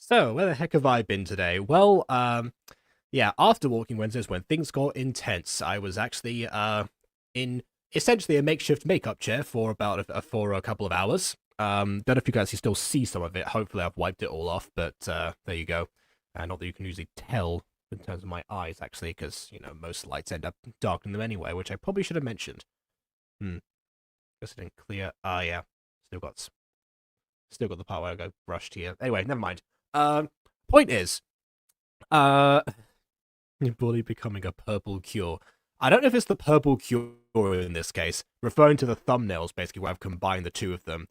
So, where the heck have I been today? Well, yeah, after Walking Wednesdays, when things got intense, I was actually, in essentially a makeshift makeup chair for for a couple of hours. Don't know if you guys can still see some of it. Hopefully I've wiped it all off, but, there you go. Not that you can usually tell in terms of my eyes, actually, because, most lights end up darkening them anyway, which I probably should have mentioned. Guess it didn't clear. Ah, yeah. Still got the part where I go brushed here. Anyway, never mind. Point is, your body becoming a purple cure. I don't know if it's the purple cure in this case, referring to the thumbnails, basically, where I've combined the two of them.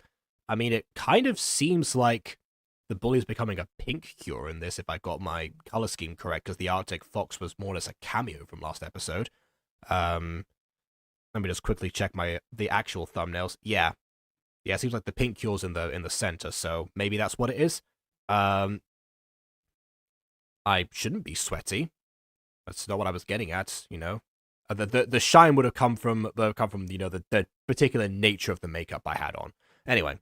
I mean, it kind of seems like the bully is becoming a pink cure in this, if I got my color scheme correct, because the Arctic Fox was more or less a cameo from last episode. Let me just quickly check the actual thumbnails. Yeah, it seems like the pink cure's in the center, so maybe that's what it is. I shouldn't be sweaty. That's not what I was getting at, The shine would have come from the particular nature of the makeup I had on. Anyway,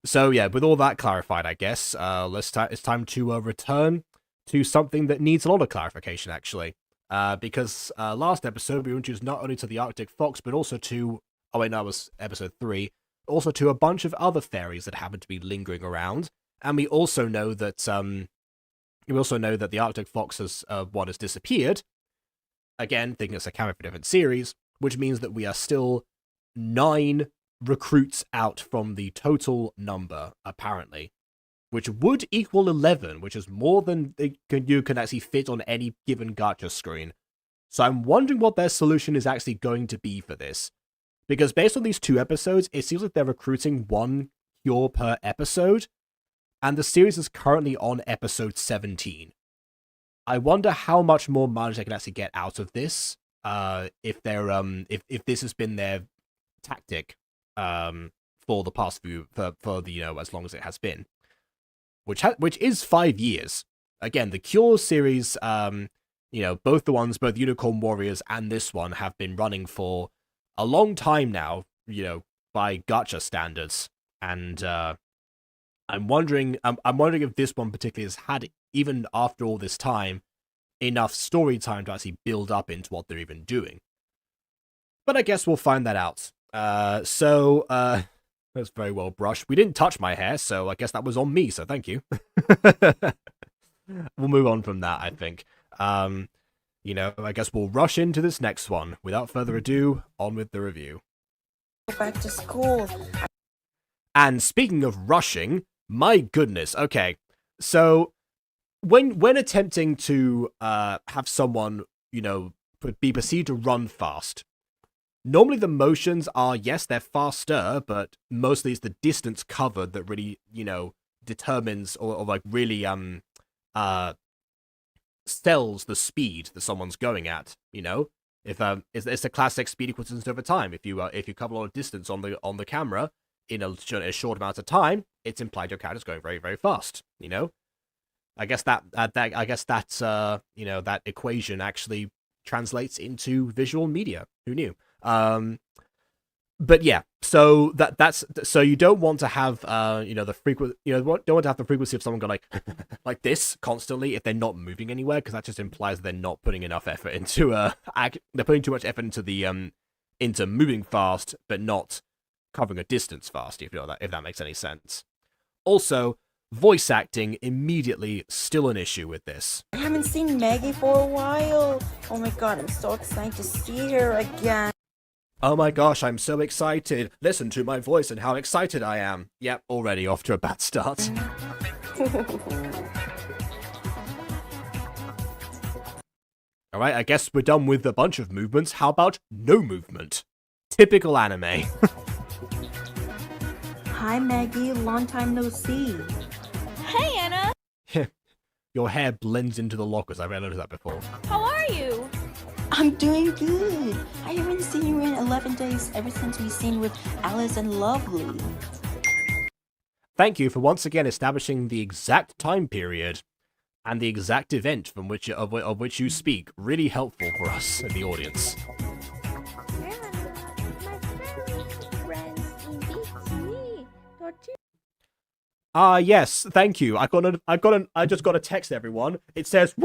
so yeah, with all that clarified, I guess it's time to return to something that needs a lot of clarification, actually. Because last episode we were introduced not only to the Arctic Fox, but also to it was episode 3, also to a bunch of other fairies that happen to be lingering around, and we also know that the Arctic Fox has disappeared. Again, thinking it's a cameo for a different series, which means that we are still 9 recruits out from the total number, apparently, which would equal 11, which is more than you can actually fit on any given gacha screen. So I'm wondering what their solution is actually going to be for this. Because based on these 2 episodes, it seems like they're recruiting 1 cure per episode, and the series is currently on episode 17. I wonder how much more mileage they can actually get out of this, if this has been their tactic for the past for the as long as it has been, which is 5 years. Again, the Cure series, both Unicorn Warriors and this one have been running for a long time now, by gacha standards, and I'm wondering if this one particularly has had, even after all this time, enough story time to actually build up into what they're even doing. But I guess we'll find that out. So that's very well brushed. We didn't touch my hair, so I guess that was on me, so thank you. We'll move on from that, I think. I guess we'll rush into this next one. Without further ado, on with the review. Go back to school. And speaking of rushing, my goodness, okay. So, when attempting to have someone, be perceived to run fast, normally the motions are, yes, they're faster, but mostly it's the distance covered that really, determines or like really sells the speed that someone's going at. If it's a classic speed equals distance over time. If you cover a lot of distance on the camera in a short amount of time, it's implied your character's going very, very fast. I guess that equation actually translates into visual media. Who knew? But yeah, so so you don't want to have the don't want to have the frequency of someone going like this constantly if they're not moving anywhere, because that just implies they're not putting enough effort into they're putting too much effort into the into moving fast but not covering a distance fast, if that makes any sense. Also, voice acting immediately still an issue with this. I haven't seen Maggie for a while. Oh my god, I'm so excited to see her again. Oh my gosh, I'm so excited. Listen to my voice and how excited I am. Yep, already off to a bad start. Alright, I guess we're done with a bunch of movements. How about no movement? Typical anime. Hi Maggie, long time no see. Hey Anna! Your hair blends into the lockers. I've noticed that before. How are you? I'm doing good. I haven't seen you in 11 days ever since we seen with Alice and Lovely. Thank you for once again establishing the exact time period and the exact event from which of which you speak. Really helpful for us in the audience. Yes, thank you. I just got a text, everyone. It says.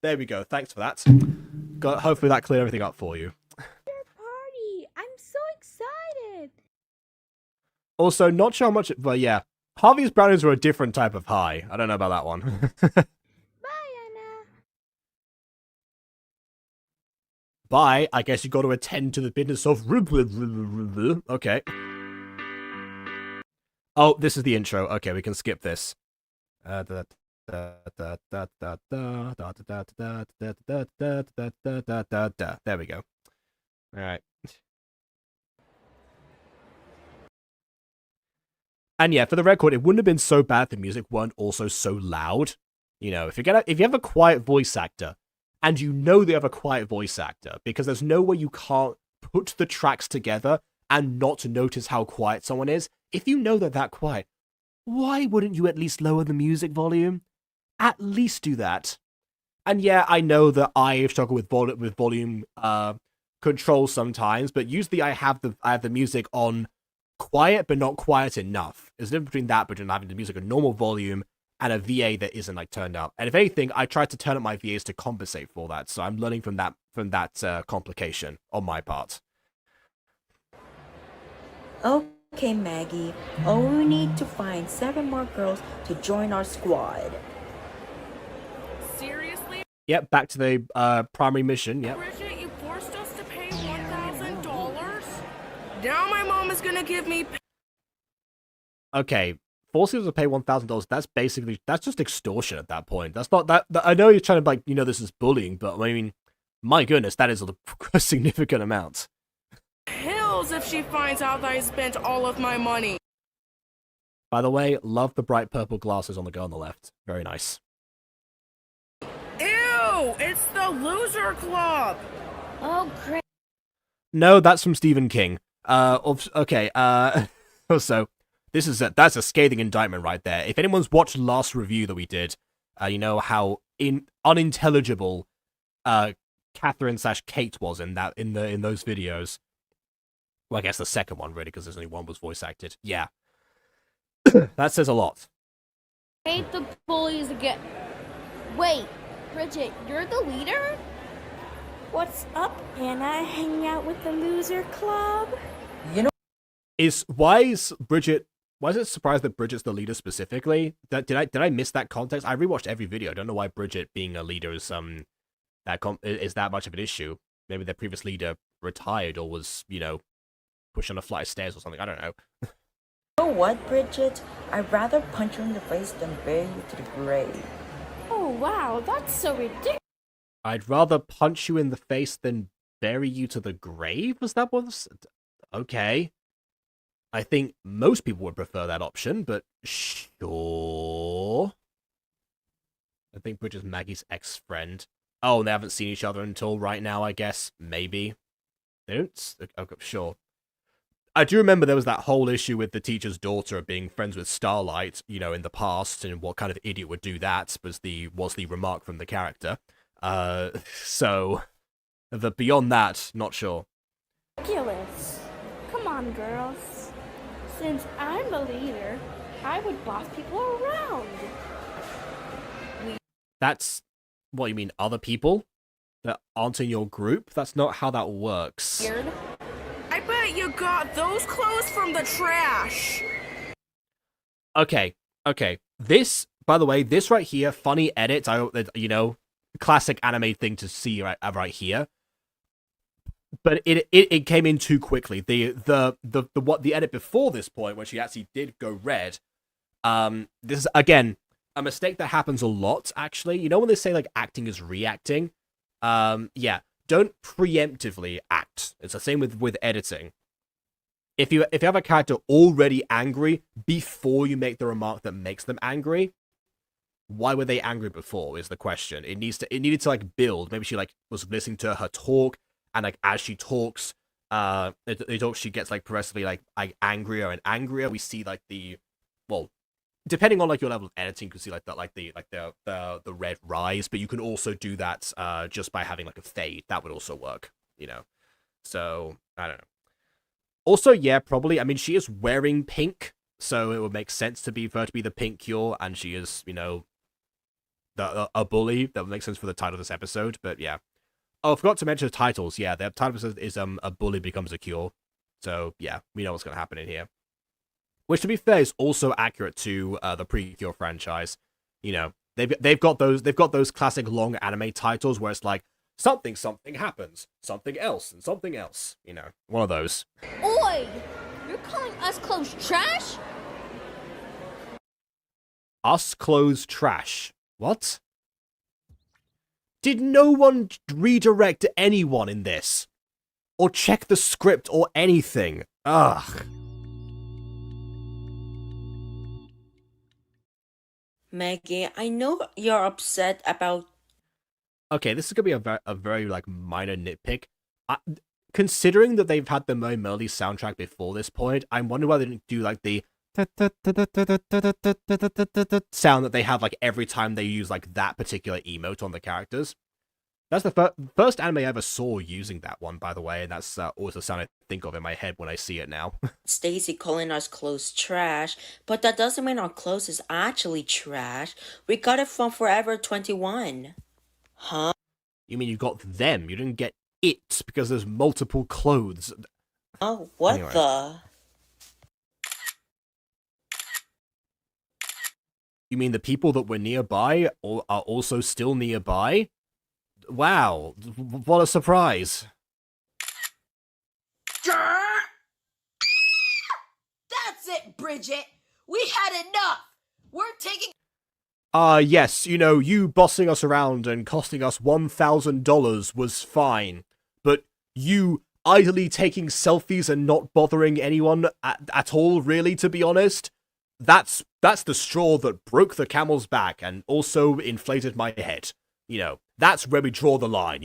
There we go. Thanks for that. Hopefully that cleared everything up for you. Party! I'm so excited! Also, not sure how much, but yeah, Harvey's brownies are a different type of high. I don't know about that one. Bye, Anna! Bye. I guess you got to attend to the business of. Okay. Oh, this is the intro. Okay, we can skip this. There we go. All right. And yeah, for the record, it wouldn't have been so bad if the music weren't also so loud. You know, if you have a quiet voice actor, and you know they have a quiet voice actor, because there's no way you can't put the tracks together and not notice how quiet someone is. If you know they're that quiet, why wouldn't you at least lower the music volume? At least do that. And yeah, I know that I struggle with volume control sometimes, but usually I have the music on quiet, but not quiet enough. There's a difference between having the music at normal volume and a VA that isn't like turned up. And if anything, I try to turn up my VAs to compensate for that. So I'm learning from that complication on my part. Okay, Maggie. Oh, we need to find 7 more girls to join our squad. Seriously? Yep, back to the primary mission. Yep. Bridget, you forced us to pay $1,000? Now my mom is gonna give me. Okay, forcing us to pay $1,000. That's just extortion at that point. That's not that. I know you're trying to this is bullying, but I mean, my goodness, that is a significant amount. Hills if she finds out that I spent all of my money. By the way, love the bright purple glasses on the girl on the left. Very nice. Ew! It's the loser club. Oh, great. No, that's from Stephen King. Okay. Also, that's a scathing indictment right there. If anyone's watched last review that we did, you know how unintelligible Catherine/Kate was in those videos. Well, I guess the second one really, because there's only one was voice acted. Yeah, that says a lot. Hate the bullies again. Wait, Bridget, you're the leader? What's up, Anna? Hanging out with the loser club? You know, Why is it surprised that Bridget's the leader specifically? Did I miss that context? I rewatched every video. I don't know why Bridget being a leader is that much of an issue. Maybe their previous leader retired or was, pushed on a flight of stairs or something. I don't know. you know what, Bridget? I'd rather punch you in the face than bury you to the grave. Oh, wow, that's so ridiculous. I'd rather punch you in the face than bury you to the grave? Was that what? Okay. I think most people would prefer that option, but sure. I think Bridget's Maggie's ex-friend. Oh, they haven't seen each other until right now, I guess. Maybe. They don't? Okay, sure. I do remember there was that whole issue with the teacher's daughter being friends with Starlight, in the past, and what kind of idiot would do that was the remark from the character. So, beyond that, not sure. Ridiculous. Come on, girls. Since I'm the leader, I would boss people around. That's what you mean, other people that aren't in your group? That's not how that works. Weird. I bet you got those clothes from the trash. Okay. This, by the way, this right here, funny edit, classic anime thing to see right here. But it came in too quickly. The edit before this point, when she actually did go red, this is again a mistake that happens a lot, actually. You know when they say like acting is reacting? Yeah. Don't preemptively act. It's the same with editing. If you have a character already angry before you make the remark that makes them angry, why were they angry before is the question. It needed to like build. Maybe she like was listening to her talk, and like as she talks, she gets like progressively like angrier and angrier. We see like depending on like your level of editing, you can see the red rise, but you can also do that just by having like a fade. That would also work, So I don't know. Also, yeah, probably. I mean, she is wearing pink, so it would make sense for her to be the pink cure, and she is, a bully. That would make sense for the title of this episode. But yeah. Oh, I forgot to mention the titles. Yeah, the title is a bully becomes a cure. So yeah, we know what's gonna happen in here. Which, to be fair, is also accurate to the Precure franchise. They've got those classic long anime titles where it's like something happens, something else, and something else. One of those. Oi! You're calling us clothes trash? Us clothes trash. What? Did no one redirect anyone in this? Or check the script or anything? Ugh. Maggie, I know you're upset about. Okay, this is gonna be a very like minor nitpick. Considering that they've had the Mo Melody soundtrack before this point, I'm wondering why they didn't do like the sound that they have like every time they use like that particular emote on the characters. That's the first anime I ever saw using that one, by the way, and that's always the sound I think of in my head when I see it now. Stacy calling us clothes trash, but that doesn't mean our clothes is actually trash. We got it from Forever 21. Huh? You mean you got them? You didn't get it because there's multiple clothes. Oh, what Anyway. the? You mean the people that were nearby are also still nearby? Wow, what a surprise. That's it, Bridget. We had enough. We're taking. Yes, you bossing us around and costing us $1,000 was fine. But you idly taking selfies and not bothering anyone at all, really, to be honest? That's the straw that broke the camel's back and also inflated my head. That's where we draw the line,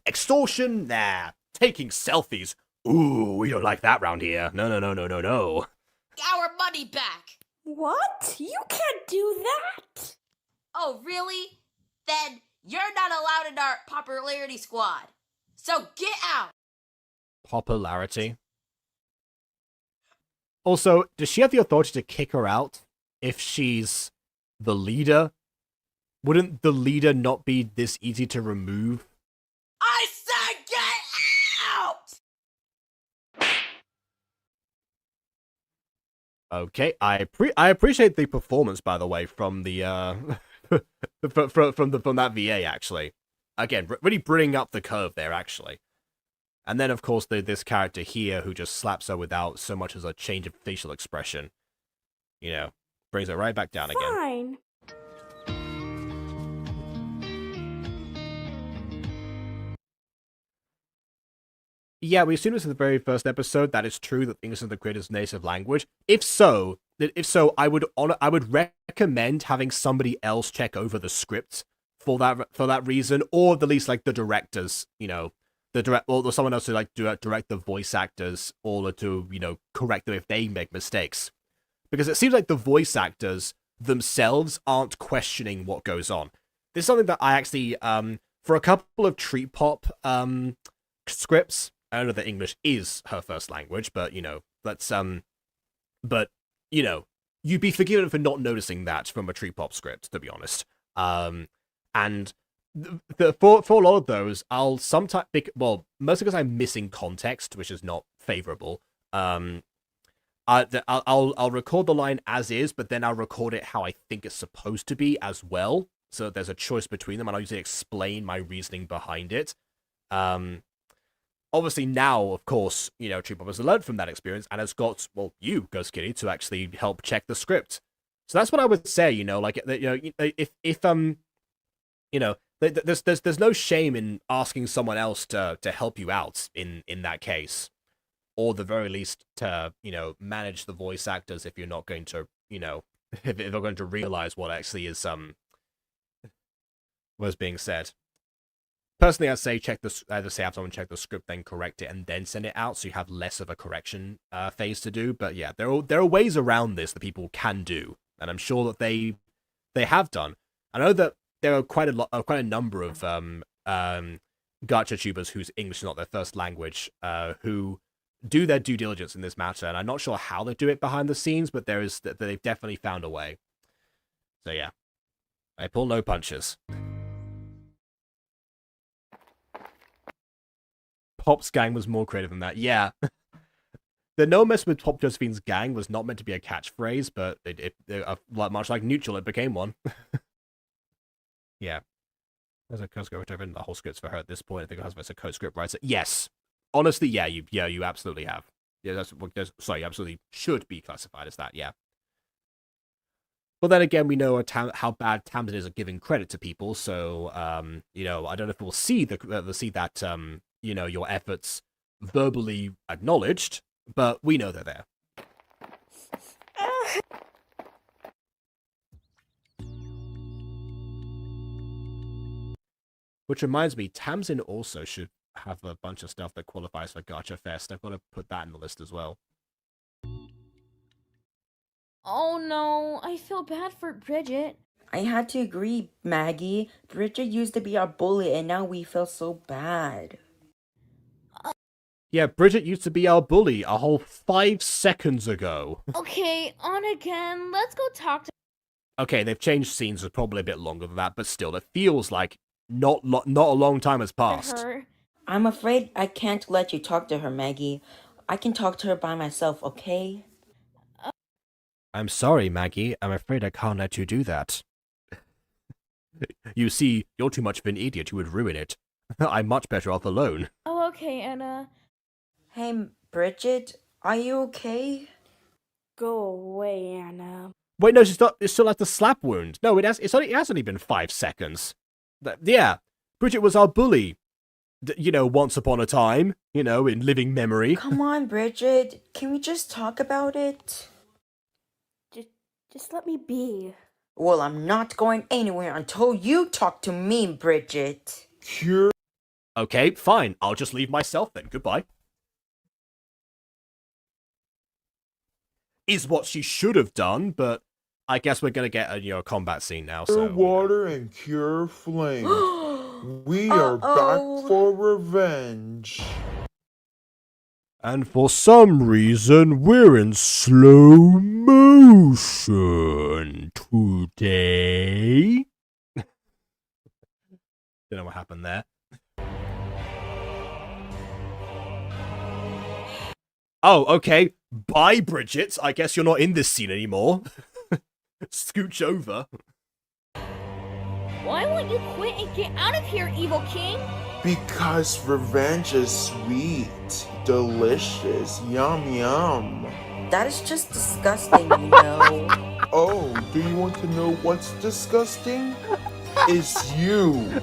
Extortion? Nah. Taking selfies? Ooh, we don't like that round here. No. our money back. What? You can't do that! Oh, really? Then you're not allowed in our popularity squad. So get out. Popularity? Also, does she have the authority to kick her out if she's the leader? Wouldn't the leader not be this easy to remove? I said get out! Okay, I appreciate the performance, by the way, from the from that VA actually. Again, really bringing up the curve there actually. And then of course this character here who just slaps her without so much as a change of facial expression. Brings her right back down again. Fine. Yeah, we assumed this in the very first episode. That is true that English is the creator's native language. If so, I would recommend having somebody else check over the script for that reason, or at least like the directors, or someone else to like direct the voice actors, or to correct them if they make mistakes, because it seems like the voice actors themselves aren't questioning what goes on. This is something that I actually for a couple of Treat Pop scripts. I don't know that English is her first language, but you'd be forgiven for not noticing that from a Treat Pop script, to be honest. And for a lot of those, I'll sometimes mostly because I'm missing context, which is not favorable. I'll record the line as is, but then I'll record it how I think it's supposed to be as well. So there's a choice between them, and I'll usually explain my reasoning behind it. Obviously now, of course, Treat Pop has learned from that experience and has got, you, Ghost Kitty, to actually help check the script. So that's what I would say, there's no shame in asking someone else to help you out in that case. Or the very least to, manage the voice actors if you're not going to, if they're going to realize what actually is, was being said. Personally, I'd say have someone check the script, then correct it, and then send it out, so you have less of a correction phase to do. But yeah, there are ways around this that people can do, and I'm sure that they have done. I know that there are quite a number of gacha tubers whose English is not their first language, who do their due diligence in this matter, and I'm not sure how they do it behind the scenes, but they've definitely found a way. So yeah, I pull no punches. Pop's gang was more creative than that. Yeah. The no mess with Pop Josephine's gang was not meant to be a catchphrase, but much like neutral, it became one. Yeah. There's a code script written. The whole script's for her at this point. I think it has a code script writer. Yes. Honestly, yeah, you absolutely have. Yeah, sorry, you absolutely should be classified as that, yeah. But then again, we know how bad Tamsin is at giving credit to people, so, I don't know if we'll see that, your efforts verbally acknowledged, but we know they're there. Which reminds me, Tamsin also should have a bunch of stuff that qualifies for Gacha Fest. I've got to put that in the list as well. Oh no, I feel bad for Bridget. I had to agree, Maggie. Bridget used to be our bully, and now we feel so bad. Yeah, Bridget used to be our bully a whole 5 seconds ago. Okay, on again. Let's go talk to. Okay, they've changed scenes, so probably a bit longer than that, but still, it feels like not a long time has passed. Her. I'm afraid I can't let you talk to her, Maggie. I can talk to her by myself, okay? I'm sorry, Maggie. I'm afraid I can't let you do that. You see, you're too much of an idiot who would ruin it. I'm much better off alone. Oh, okay, Anna. Hey, Bridget, are you okay? Go away, Anna. Wait, no, it still has the slap wound. No, it has only been 5 seconds. Yeah, Bridget was our bully. Once upon a time, in living memory. Come on, Bridget. Can we just talk about it? Just let me be. Well, I'm not going anywhere until you talk to me, Bridget. Okay, fine. I'll just leave myself then. Goodbye. Is what she should have done, but I guess we're gonna get a combat scene now. So water and cure flames. We are back for revenge. And for some reason, we're in slow motion today. Don't know what happened there. Oh, okay. Bye, Bridget. I guess you're not in this scene anymore. Scooch over. Why won't you quit and get out of here, evil king? Because revenge is sweet, delicious, yum yum. That is just disgusting, you know. Oh, do you want to know what's disgusting? It's you.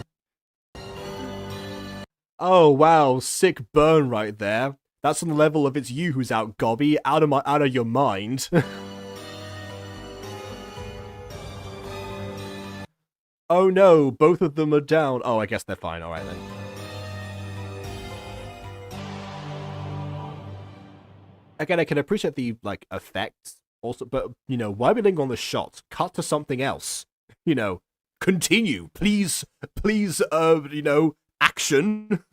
Oh, wow. Sick burn right there. That's on the level of it's you who's out, Gobby. Out of your mind. Oh no, both of them are down. Oh, I guess they're fine. Alright then. Again, I can appreciate the, effects. Also, but, why are we lingering on the shot? Cut to something else. Continue. Please, action.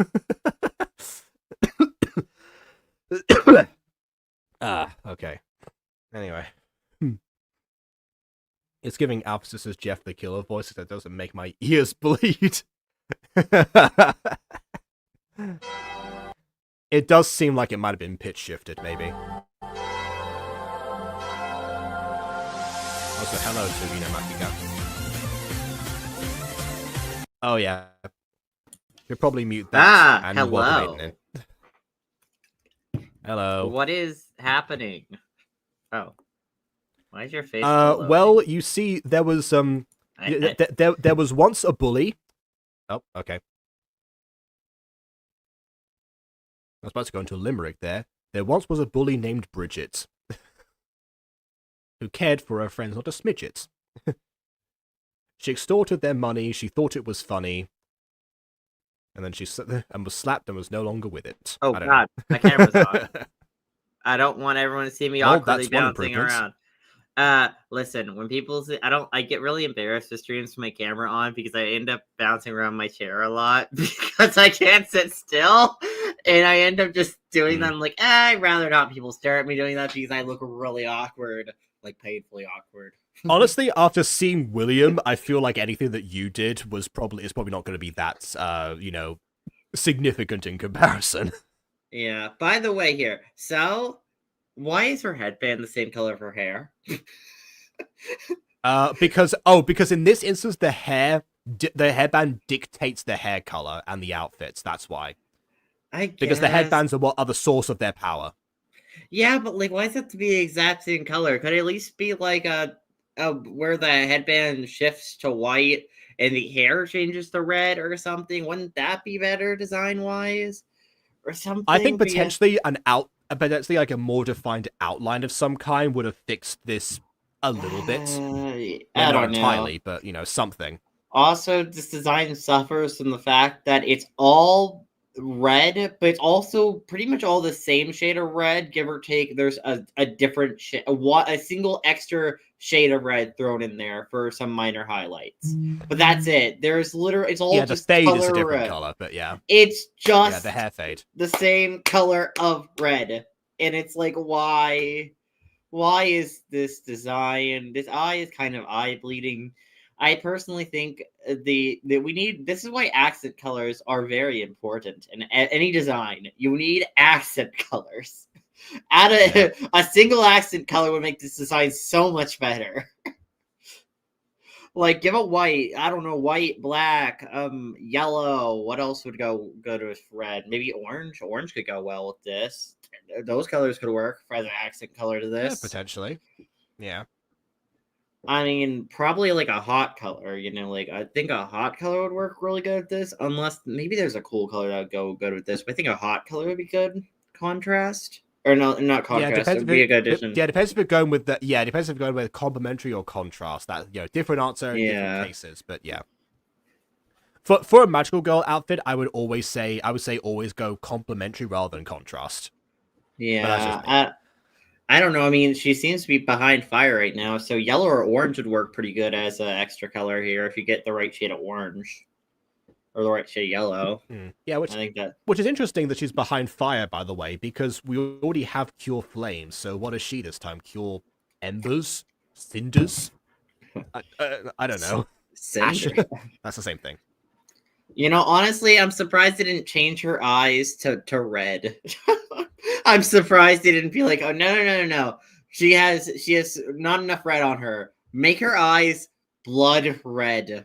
Okay. Anyway. It's giving Alphysis's Jeff the Killer voice that doesn't make my ears bleed. It does seem like it might have been pitch shifted, maybe. Also, hello to Makika. Oh yeah. You'll probably mute that. And hello. Hello. What is happening? Oh. Why is your face well, you see, there was, there was once a bully. Oh, okay. I was about to go into a limerick there. There once was a bully named Bridget, who cared for her friends not a smidget. She extorted their money, she thought it was funny, and then was slapped and was no longer with it. Oh god, my camera's on. I don't want everyone to see me awkwardly bouncing around. Listen, when people say, I get really embarrassed with streams with my camera on because I end up bouncing around my chair a lot because I can't sit still, and I end up just doing them like, I'd rather not people stare at me doing that because I look really awkward, like painfully awkward. Honestly, after seeing William, I feel like anything that you did is probably not going to be that significant in comparison. Yeah. By the way, here, so why is her headband the same color of her hair? Because in this instance, the headband dictates the hair color and the outfits. That's why. Because the headbands are what are the source of their power. Yeah, but like, why does it have to be the exact same color? Could it at least be like where the headband shifts to white and the hair changes to red or something? Wouldn't that be better design wise? Or something? I think potentially potentially like a more defined outline of some kind would have fixed this a little bit. I don't not entirely, but something. Also, this design suffers from the fact that it's all red, but it's also pretty much all the same shade of red, give or take. There's a different shade, a single extra shade of red thrown in there for some minor highlights. But that's it. There's literally, it's all just the fade color is a different red. color, but it's just the hair fade, the same color of red, and it's like, why is this design? This eye is kind of eye bleeding. I personally think this is why accent colors are very important in any design. You need accent colors. Add a single accent color would make this design so much better. Like, give a white, I don't know, white, black, yellow. What else would go to red? Maybe orange. Orange could go well with this. Those colors could work as an accent color to this. Yeah, potentially. Yeah. I mean, probably like a hot color, like I think a hot color would work really good with this, unless maybe there's a cool color that would go good with this, but I think a hot color would be good contrast. Or no, not contrast, it would be a good addition. Yeah, depends if you're going with depends if you're going with complementary or contrast. That different answer in different cases, but yeah. For a magical girl outfit, I would say always go complementary rather than contrast. Yeah, I don't know. I mean, she seems to be behind fire right now, so yellow or orange would work pretty good as an extra color here if you get the right shade of orange or the right shade of yellow. Yeah, which is interesting that she's behind fire, by the way, because we already have Cure Flames. So what is she this time? Cure Embers, Cinders? I don't know. Ash? That's the same thing. Honestly, I'm surprised they didn't change her eyes to red. I'm surprised they didn't be like, oh no. She has not enough red on her. Make her eyes blood red.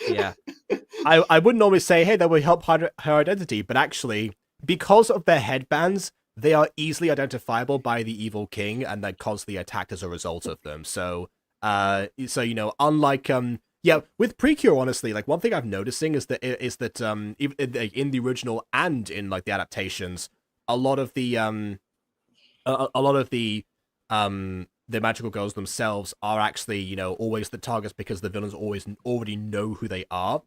Yeah. I wouldn't normally say, hey, that would help hide her identity, but actually, because of their headbands, they are easily identifiable by the evil king and then constantly attacked as a result of them. So unlike with Precure, honestly, like one thing I'm noticing is that even in the original and in like the adaptations, a lot of the magical girls themselves are actually always the targets because the villains already know who they are,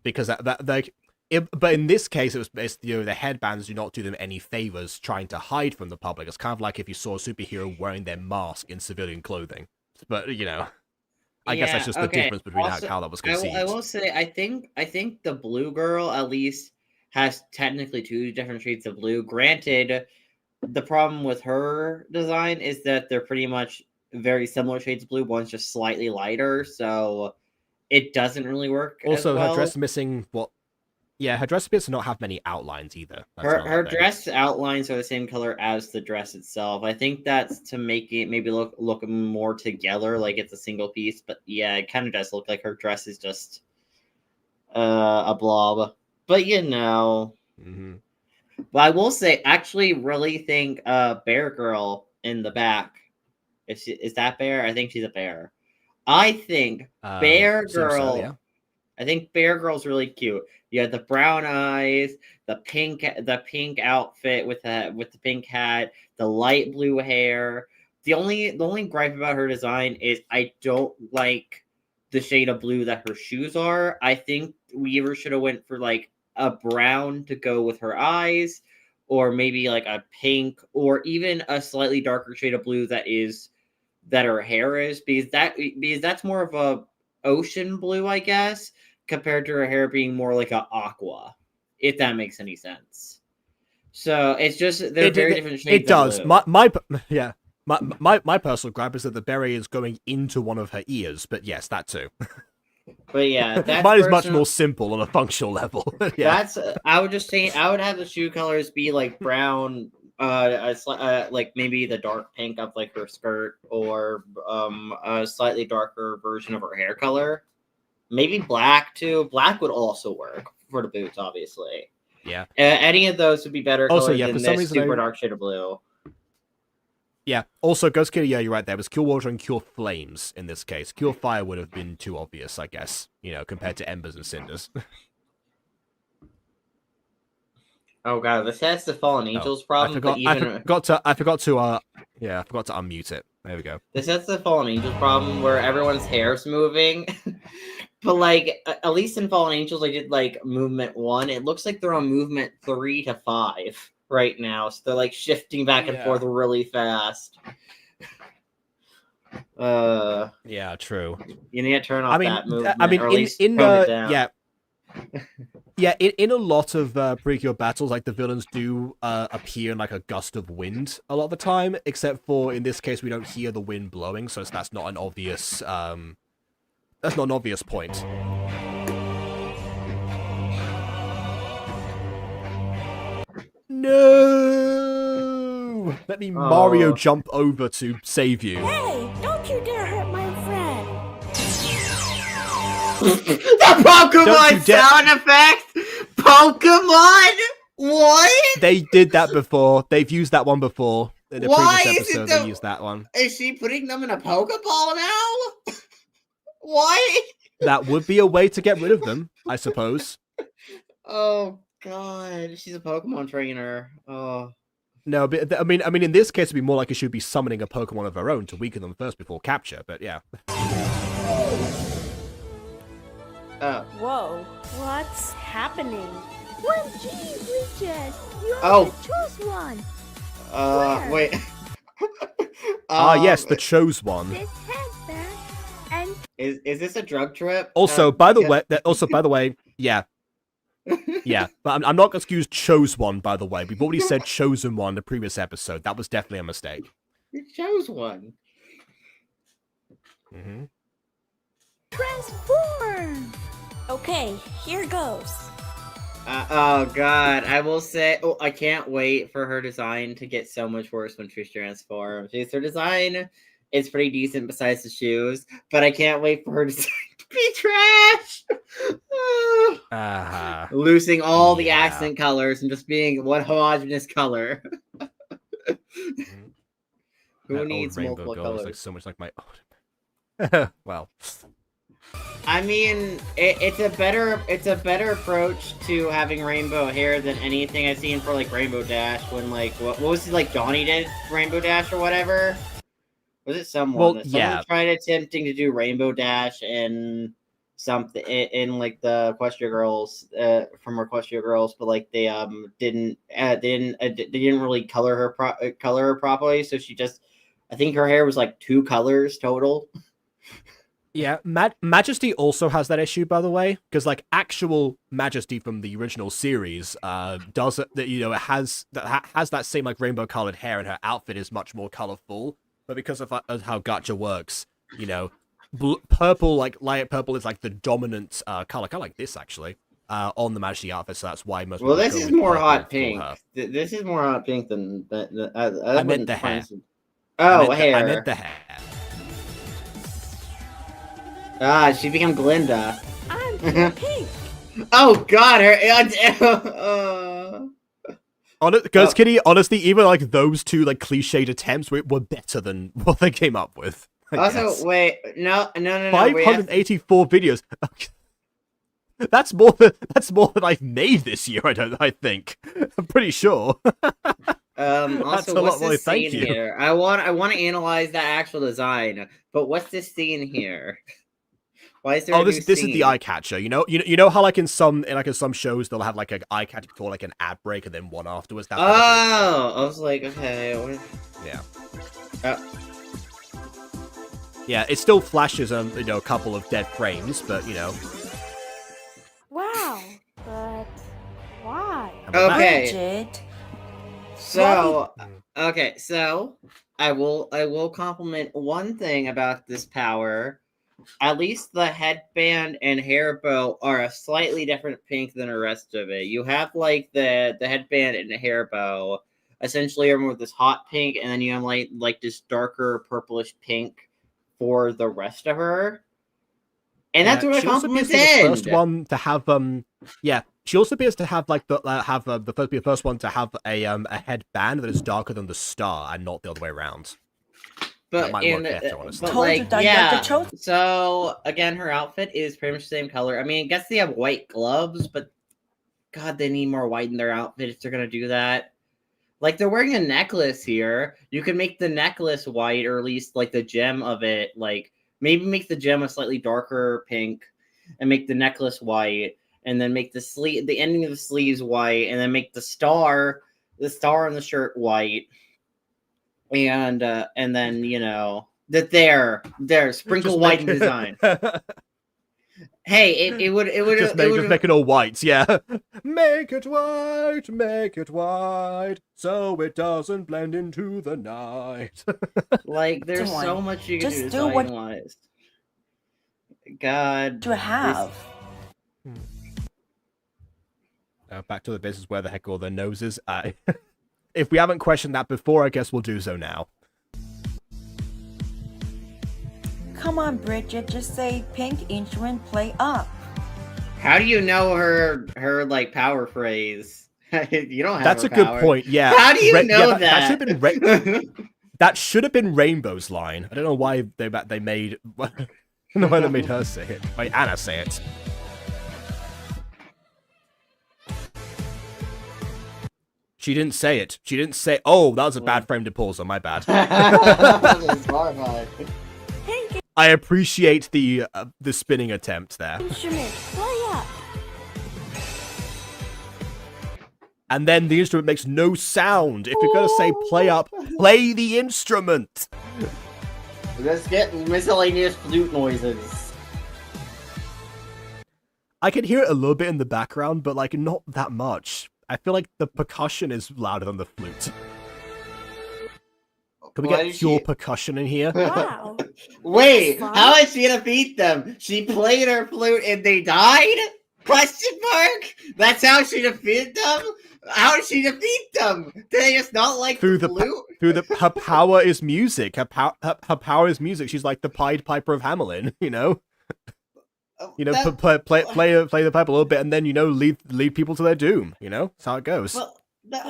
because but in this case it's the headbands do not do them any favors trying to hide from the public. It's kind of like if you saw a superhero wearing their mask in civilian clothing, but I guess that's just the difference between how that was conceived. I will say, I think the blue girl at least has technically 2 different shades of blue. Granted, the problem with her design is that they're pretty much very similar shades of blue. One's just slightly lighter, so it doesn't really work. Also, as well. Her dress missing her dress appears to not have many outlines either. Her dress outlines are the same color as the dress itself. I think that's to make it maybe look more together, like it's a single piece. But yeah, it kind of does look like her dress is just a blob. But Mm-hmm. But I will say, actually, really think Bear Girl in the back. Is that Bear? I think she's a bear. I think Bear Girl. So, yeah. I think Bear Girl's really cute. You have the brown eyes, the pink outfit with the pink hat, the light blue hair. The only gripe about her design is I don't like the shade of blue that her shoes are. I think we either should have went for like a brown to go with her eyes, or maybe like a pink, or even a slightly darker shade of blue that is that her hair is, because that's more of a ocean blue, I guess, compared to her hair being more like a aqua, if that makes any sense. So it's just they're very different shades. It does. Of blue. My personal gripe is that the berry is going into one of her ears, but yes, that too. But yeah, that's mine is much more simple on a functional level. Yeah. That's I would just say I would have the shoe colors be like brown, like maybe the dark pink of like her skirt, or a slightly darker version of her hair color. Maybe black too. Black would also work for the boots, obviously. Yeah. Any of those would be better Also, colors yeah, than for some this reason super dark shade of blue. Yeah. Also, Ghost Kitty, yeah, you're right there. It was Cure Water and Cure Flames in this case. Cure Fire would have been too obvious, I guess, compared to Embers and Cinders. Oh god, this has the Fallen Angels problem. I forgot to unmute it. There we go. This has the Fallen Angels problem where everyone's hair's moving. But like, at least in Fallen Angels, I did like movement 1. It looks like they're on movement 3 to 5 right now, so they're like shifting back and forth really fast. Yeah, true. You need to turn off that movement. Or at least in tone it down. in a lot of Precure battles, like the villains do appear in like a gust of wind a lot of the time, except for in this case we don't hear the wind blowing, so that's not an obvious point. No! Let me Mario jump over to save you. Hey, don't you dare hurt my friend. The Pokemon sound effect? Pokemon? What? They did that before. They've used that one before. In the Why previous is episode, they used that one. Is she putting them in a Pokeball now? Why? That would be a way to get rid of them, I suppose. Oh god, she's a Pokemon trainer. Oh. No, but I mean, in this case, it'd be more like she should be summoning a Pokemon of her own to weaken them first before capture. But yeah. Whoa, what's happening? OMG, Bridget! You chose one! Wait. Yes, the chose one. This headband, and is this a drug trip? Also, by the way, yeah. Yeah, but I'm not going to use chose one, by the way. We've already said chosen one in the previous episode. That was definitely a mistake. You chose one. Mm-hmm. transform! Okay, here goes. Oh god, I will say, I can't wait for her design to get so much worse when she transforms. Because her design is pretty decent besides the shoes, but I can't wait for her design to be trash. Losing all the accent colors and just being one homogeneous color. Who needs multiple colors? Like so much like my well. I mean, it's a better approach to having rainbow hair than anything I've seen for like Rainbow Dash. When like what was it like Donnie did Rainbow Dash or whatever? Was it someone? Well, Someone tried attempting to do Rainbow Dash in something in like the Equestria Girls from Equestria Girls, but like they didn't really color her properly. So she just, I think her hair was like 2 colors total. Yeah, Majesty also has that issue, by the way, because like actual Majesty from the original series does it. It has that same like rainbow colored hair, and her outfit is much more colorful. But because of how Gacha works, purple, like light purple, is like the dominant color. Kind of like this actually on the Majesty outfit. So that's why most. Well, this is more hot pink. This is more hot pink than I meant the hair. Hair. I meant the hair. She became Glinda. I'm pink. Oh God, her. Ghost Kitty, honestly, even like those 2 like cliched attempts were better than what they came up with. Also, wait, no. 584 videos. That's more than I've made this year. I think. I'm pretty sure. Also, what's this scene here? I want to analyze that actual design, but what's this scene here? Why is there? This is the eye catcher. You know how like in some shows they'll have like an eye catcher before like an ad break and then one afterwards. I was like, okay, what? Yeah. Yeah, it still flashes a couple of dead frames, but Wow, but why? and we're back. Okay. Bridget. So, okay, so I will compliment one thing about this power. At least the headband and hair bow are a slightly different pink than the rest of it. You have like the headband and the hair bow essentially are more this hot pink, and then you have like this darker purplish pink for the rest of her. And that's where the she also appears compliments to be the end. first one to have she also appears to have like the first one to have a headband that is darker than the star and not the other way around. That But might work better, honestly. but Told you like, that, yeah. the chosen- So again, her outfit is pretty much the same color. I mean, I guess they have white gloves, but God, they need more white in their outfit if they're gonna do that. Like, they're wearing a necklace here. You can make the necklace white, or at least like the gem of it. Like, maybe make the gem a slightly darker pink, and make the necklace white, and then make the ending of the sleeves white, and then make the star on the shirt white. And then that there sprinkle white in design. Hey, it would just make it all white, yeah. Make it white, so it doesn't blend into the night. like there's Come on. so much you can Just do do what- design wise. God, to have. Back to the business where the heck all their noses. If we haven't questioned that before, I guess we'll do so now. Come on, Bridget, just say pink instrument play up. how do you know her like power phrase? You don't have. That's her a good power. point. Yeah. How do you know that? that? That should have been Rainbow's line. I don't know why they made. I don't know why they made her say it. Wait, Anna say it. She didn't say it. She didn't say. Oh, that was a bad frame to pause on. My bad. That's horrifying. Pink I appreciate the spinning attempt there. instrument, play up. And then the instrument makes no sound. If you're gonna say play up, play the instrument. Let's get miscellaneous flute noises. I can hear it a little bit in the background, but like not that much. I feel like the percussion is louder than the flute. Can we Why get did pure she- percussion in here? Wow. Wait, Fun. how is she defeat them? She played her flute and they died? Question mark? That's how she defeated them? How did she defeat them? Did they just not like Through the the flute? her power is music. Her power is music. She's like the Pied Piper of Hamelin, you know. That- Play the pipe a little bit, and then lead people to their doom. You know, that's how it goes. Anna, But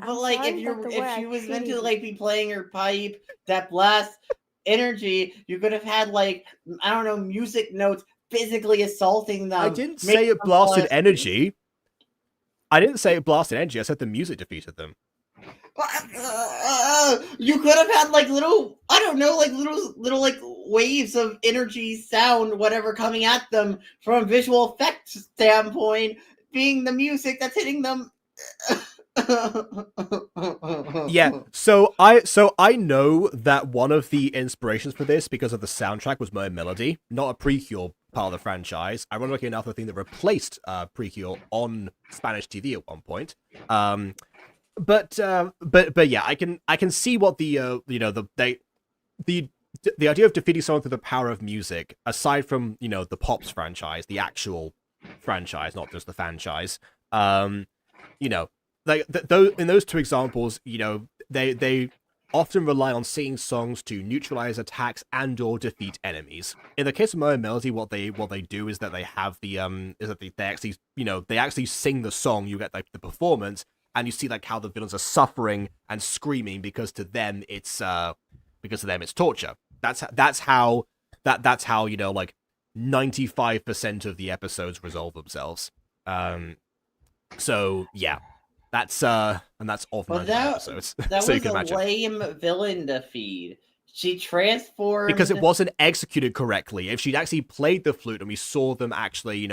I'm like sorry if about the way she I was meant to treated like be playing her pipe that blast energy, you could have had like I don't know music notes physically assaulting them. I didn't make say it them blasted blast- energy. I didn't say it blasted energy. I said the music defeated them. You could have had like little I don't know like little like waves of energy, sound, whatever coming at them from a visual effect standpoint, being the music that's hitting them. Yeah, so I know that one of the inspirations for this, because of the soundtrack, was Mermaid Melody, not a Precure part of the franchise. Ironically enough, the thing that replaced Precure on Spanish TV at one point. But yeah, I can see what the the idea of defeating someone through the power of music, aside from the Pops franchise, the actual franchise, not just the franchise. Like in those two examples, they often rely on singing songs to neutralize attacks and or defeat enemies. In the case of Mermaid Melody, what they do is that they have the they actually sing the song. You get like the performance, and you see like how the villains are suffering and screaming because to them it's torture. That's how like 95% of the episodes resolve themselves. So yeah. That's and that's of 90 episodes. That so you was can a imagine. lame villain defeat. She transformed Because it wasn't executed correctly. If she'd actually played the flute and we saw them actually,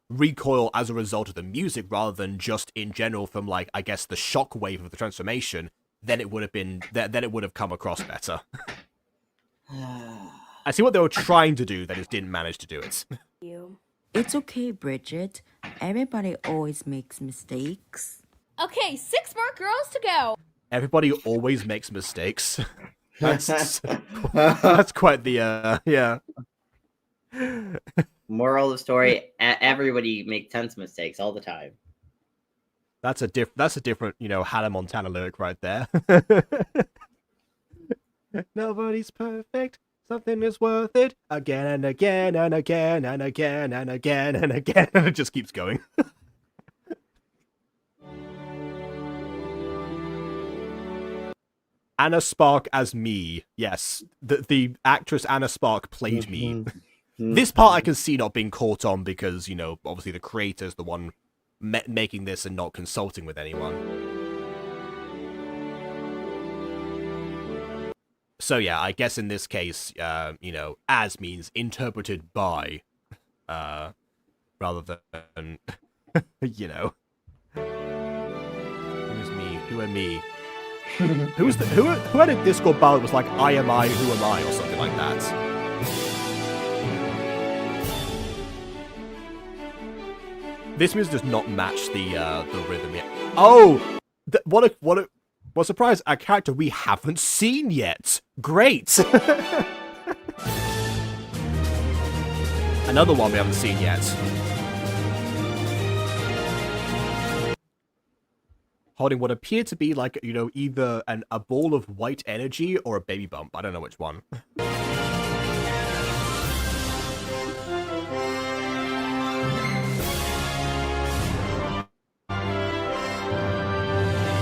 recoil as a result of the music rather than just in general from like I guess the shockwave of the transformation, then it would have been then it would have come across better. I see what they were trying to do, they just didn't manage to do it. You. It's okay, Bridget. Everybody always makes mistakes. Okay, 6 more girls to go. Everybody always makes mistakes. That's quite the yeah. Moral of the story: everybody makes tons of mistakes all the time. That's a different, Hannah Montana lyric right there. Nobody's perfect. Something is worth it. Again and again and again and again and again and again. And it just keeps going. Anna Spark as me. Yes. The actress Anna Spark played me. This part I can see not being caught on because, obviously the creator's the one making this and not consulting with anyone. So yeah, I guess in this case, as means interpreted by, rather than, Who's me? Who am me? who had a Discord ballad that was like, I am I, who am I, or something like that? This music does not match the rhythm yet. Oh! What a surprise! A character we haven't seen yet! Great! Another one we haven't seen yet. Holding what appeared to be like, either a ball of white energy or a baby bump. I don't know which one.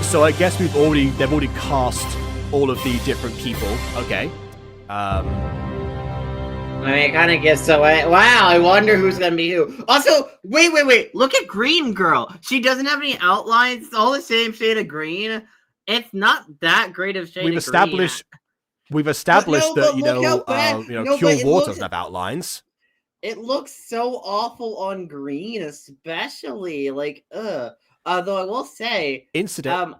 So I guess they've already cast all of the different people. Okay. I mean, it kind of gives away. Wow, I wonder who's gonna be who. Also, wait. Look at Green Girl. She doesn't have any outlines. It's all the same shade of green. It's not that great of shade. We've established that Pure Water doesn't have outlines. It looks so awful on green, especially Although I will say, I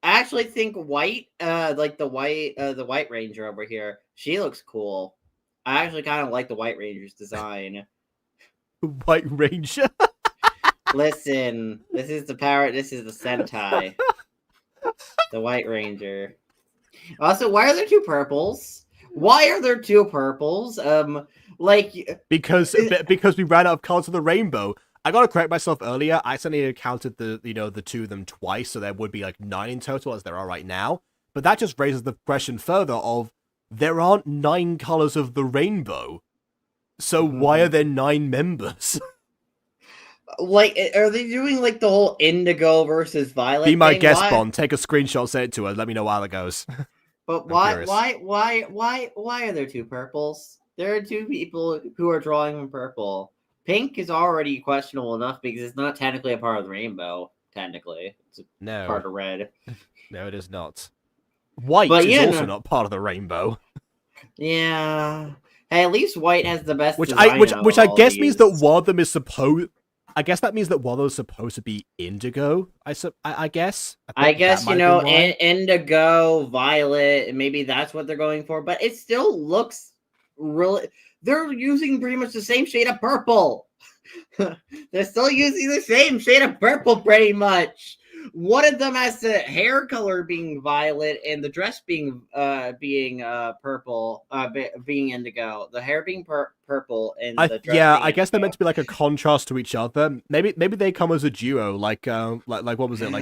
actually think white, like the White Ranger over here, she looks cool. I actually kind of like the White Ranger's design. White Ranger? Listen, this is the Sentai. The White Ranger. Also, why are there 2 purples? Because we ran out of colors of the rainbow. I gotta correct myself earlier. I accidentally counted the 2 of them twice, so there would be 9 in total as there are right now. But that just raises the question further of there aren't 9 colors of the rainbow. So why are there 9 members? Are they doing the whole indigo versus violet? Be my guest, Bond. Take a screenshot, send it to her. Let me know how that goes. But why are there 2 purples? There are 2 people who are drawing in purple. Pink is already questionable enough because it's not technically a part of the rainbow. Technically, it's part of red. No, it is not. White is also not part of the rainbow. Yeah. Hey, at least white has the best. Which I guess means that one of them is supposed. I guess that means that one of those is supposed to be indigo. I guess. I guess indigo, violet, and maybe that's what they're going for. But it still looks really. They're using pretty much the same shade of purple. They're still using the same shade of purple, pretty much. One of them has the hair color being violet and the dress being purple, being indigo. The hair being purple and the dress. Yeah, being I guess indigo. they're meant to be a contrast to each other. Maybe they come as a duo, like what was it?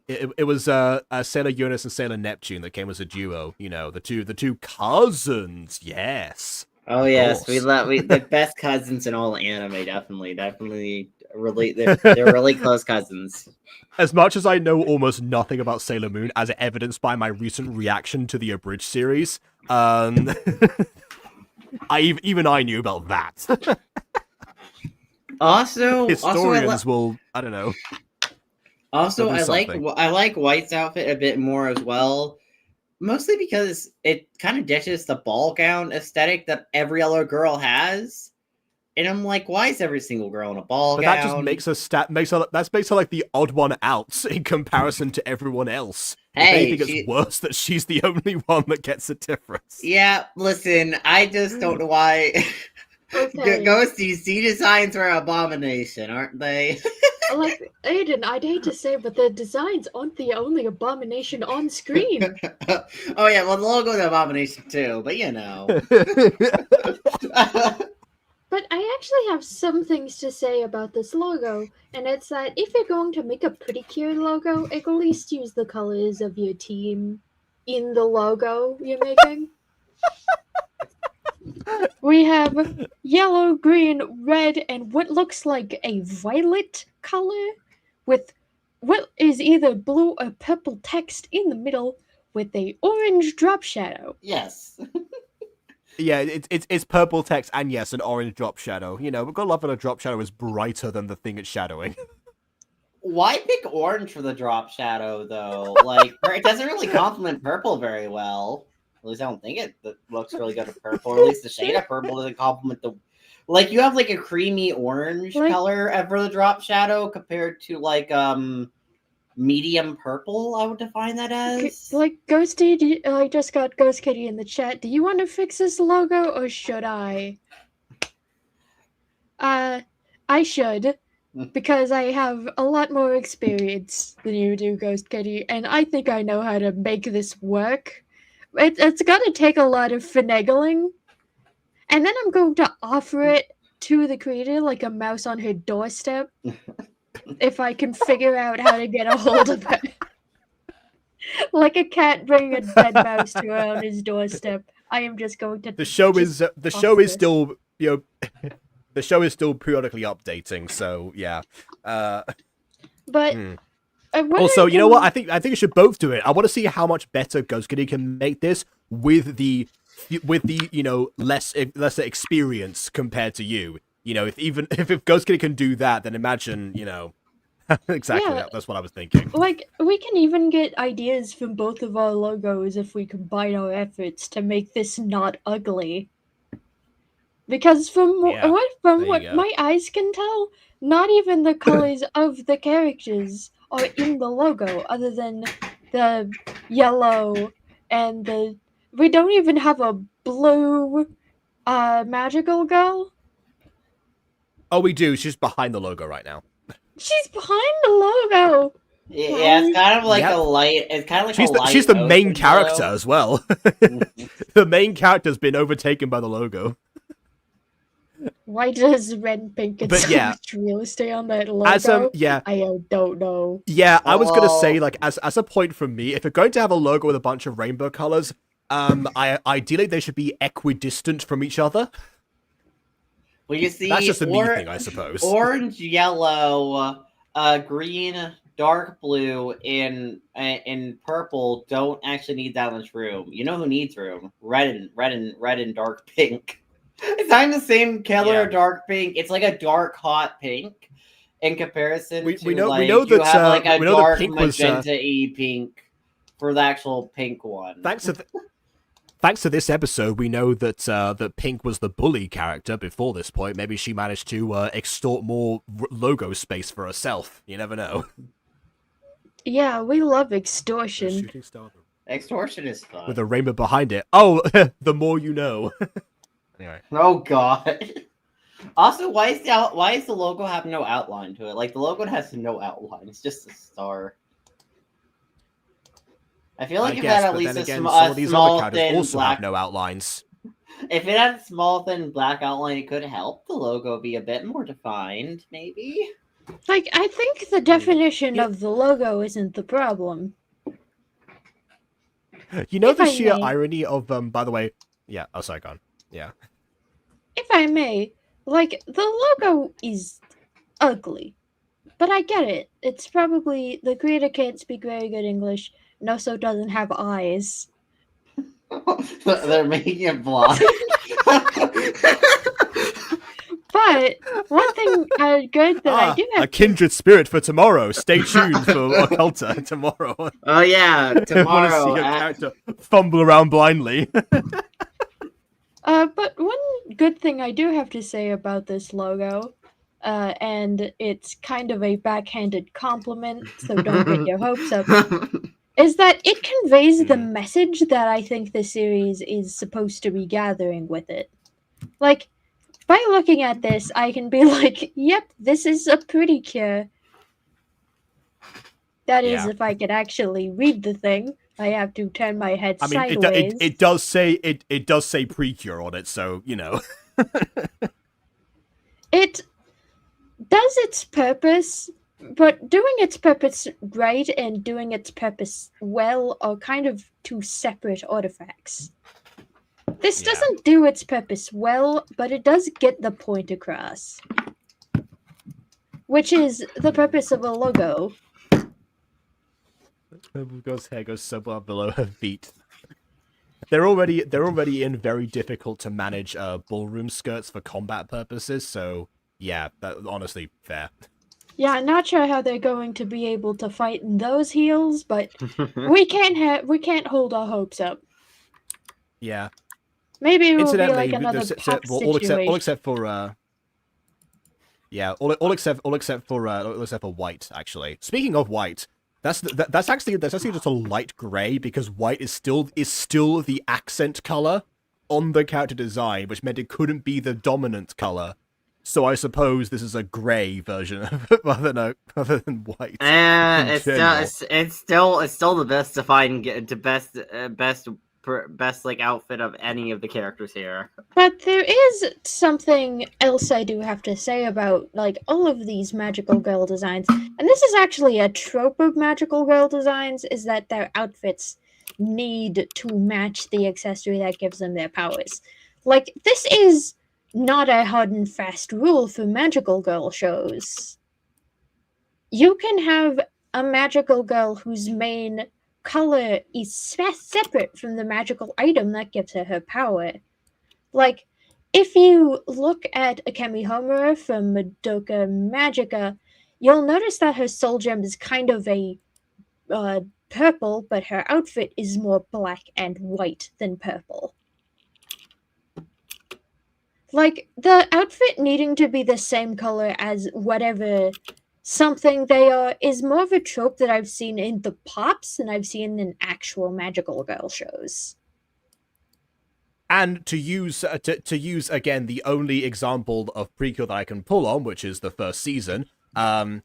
It was Sailor Uranus and Sailor Neptune that came as a duo. The two cousins. Yes. Oh yes, the best cousins in all anime. Definitely. Really, they're really close cousins. As much as I know almost nothing about Sailor Moon, as evidenced by my recent reaction to the Abridged series, even I knew about that. Also, historians will, I don't know. Also, I like White's outfit a bit more as well, mostly because it kind of ditches the ball gown aesthetic that every other girl has. And I'm like, why is every single girl in a ball But gown? that just makes her like the odd one out in comparison to everyone else. If Hey, anything, it's worse that she's the only one that gets a difference. Yeah, listen, I just don't know why. Okay. Ghosties, C designs are an abomination, aren't they? Like, Aiden, I'd hate to say, but the designs aren't the only abomination on screen. Oh yeah, well the logo's an abomination too, but you know. But I actually have some things to say about this logo, and it's that if you're going to make a pretty cute logo, at least use the colors of your team in the logo you're making. We have yellow, green, red, and what looks like a violet color with what is either blue or purple text in the middle with a orange drop shadow. Yes. Yeah, it's purple text and yes, an orange drop shadow. You know, we've got to love when a drop shadow is brighter than the thing it's shadowing. Why pick orange for the drop shadow though? Like, it doesn't really complement purple very well. At least I don't think it looks really good with purple. Or at least the shade of purple doesn't complement the. Like, you have like a creamy orange color for the drop shadow compared to like medium purple. I would define that as. Like, Ghosty, I just got Ghost Kitty in the chat. Do you want to fix this logo or should I? I should. Because I have a lot more experience than you do, Ghost Kitty, and I think I know how to make this work. It's gonna take a lot of finagling, and then I'm going to offer it to the creator like a mouse on her doorstep, if I can figure out how to get a hold of it. Like a cat bringing a dead mouse to her on his doorstep. I am just going to. The show is still, you know. The show is still periodically updating, so yeah. But also, you know what? I think we should both do it. I want to see how much better Ghost Kitty can make this with the you know lesser experience compared to you. You know, if Ghost Kitty can do that, then imagine, you know. Exactly, Yeah. that's what I was thinking. Like, we can even get ideas from both of our logos if we combine our efforts to make this not ugly. Because from what my eyes can tell, not even the colors of the characters are in the logo, other than the yellow and we don't even have a blue magical girl. Oh, we do. She's behind the logo right now. She's behind the logo. Yeah, it's kind of like a light. It's kind of like she's the main ocean character glow. as well. The main character's been overtaken by the logo. Why does red and pink get so much real estate on that logo? I don't know. Yeah, I was gonna say, like, as a point from me, if you're going to have a logo with a bunch of rainbow colors, ideally they should be equidistant from each other. Well, you see, that's just a me thing, I suppose. Orange, yellow, green, dark blue, and purple don't actually need that much room. You know who needs room? Red and dark pink. It's not even the same color, dark pink. It's like a dark hot pink in comparison to we know you that have like a dark pink was magenta-y pink for the actual pink one. Thanks to this episode, we know that that Pink was the bully character before this point. Maybe she managed to extort more logo space for herself. You never know. Yeah, we love extortion. Extortion is fun. With a rainbow behind it. Oh, the more you know. Anyway. Oh god. Also, why is the logo have no outline to it? Like, the logo has no outline. It's just a star. I feel like if it had at least a small thin also black have no outlines. If it had a small thin black outline, it could help the logo be a bit more defined, maybe. Like, I think the definition of the logo isn't the problem. You know, the sheer irony of by the way, yeah. Oh, sorry, gone. Yeah. If I may, like, the logo is ugly, but I get it. It's probably the creator can't speak very good English, and also doesn't have eyes. They're making it blind. But one thing good that I do have a kindred spirit for tomorrow. Stay tuned for Occulta tomorrow. Oh yeah, tomorrow. Want to see a character fumble around blindly. But one good thing I do have to say about this logo, and it's kind of a backhanded compliment, so don't get your hopes up, is that it conveys the message that I think the series is supposed to be gathering with it. Like, by looking at this, I can be like, yep, this is a pretty cure. That is, Yeah. if I could actually read the thing. I have to turn my head I mean, sideways. it does say Precure on it, so you know. It does its purpose, but doing its purpose right and doing its purpose well are kind of two separate artifacts. This Yeah. doesn't do its purpose well, but it does get the point across. Which is the purpose of a logo. Goes hair goes so far below her feet. They're already in very difficult to manage ballroom skirts for combat purposes, so yeah, that honestly fair. Yeah, not sure how they're going to be able to fight in those heels, but we can't hold our hopes up. Yeah. Maybe it will be Incidentally, like another pop all situation. except for all except for white. Actually, speaking of white, that's actually just a light gray because white is still the accent color on the character design, which meant it couldn't be the dominant color. So I suppose this is a gray version of it rather than white. It's still the best defined, best like outfit of any of the characters here. But there is something else I do have to say about like all of these magical girl designs, and this is actually a trope of magical girl designs, is that their outfits need to match the accessory that gives them their powers. Like, this is not a hard and fast rule for magical girl shows. You can have a magical girl whose main color is separate from the magical item that gives her power. Like, if you look at Akemi Homura from Madoka Magica, you'll notice that her soul gem is kind of a purple, but her outfit is more black and white than purple. Like, the outfit needing to be the same color as whatever something they are is more of a trope that I've seen in the pops than I've seen in actual magical girl shows. And to use again the only example of Precure that I can pull on, which is the first season, for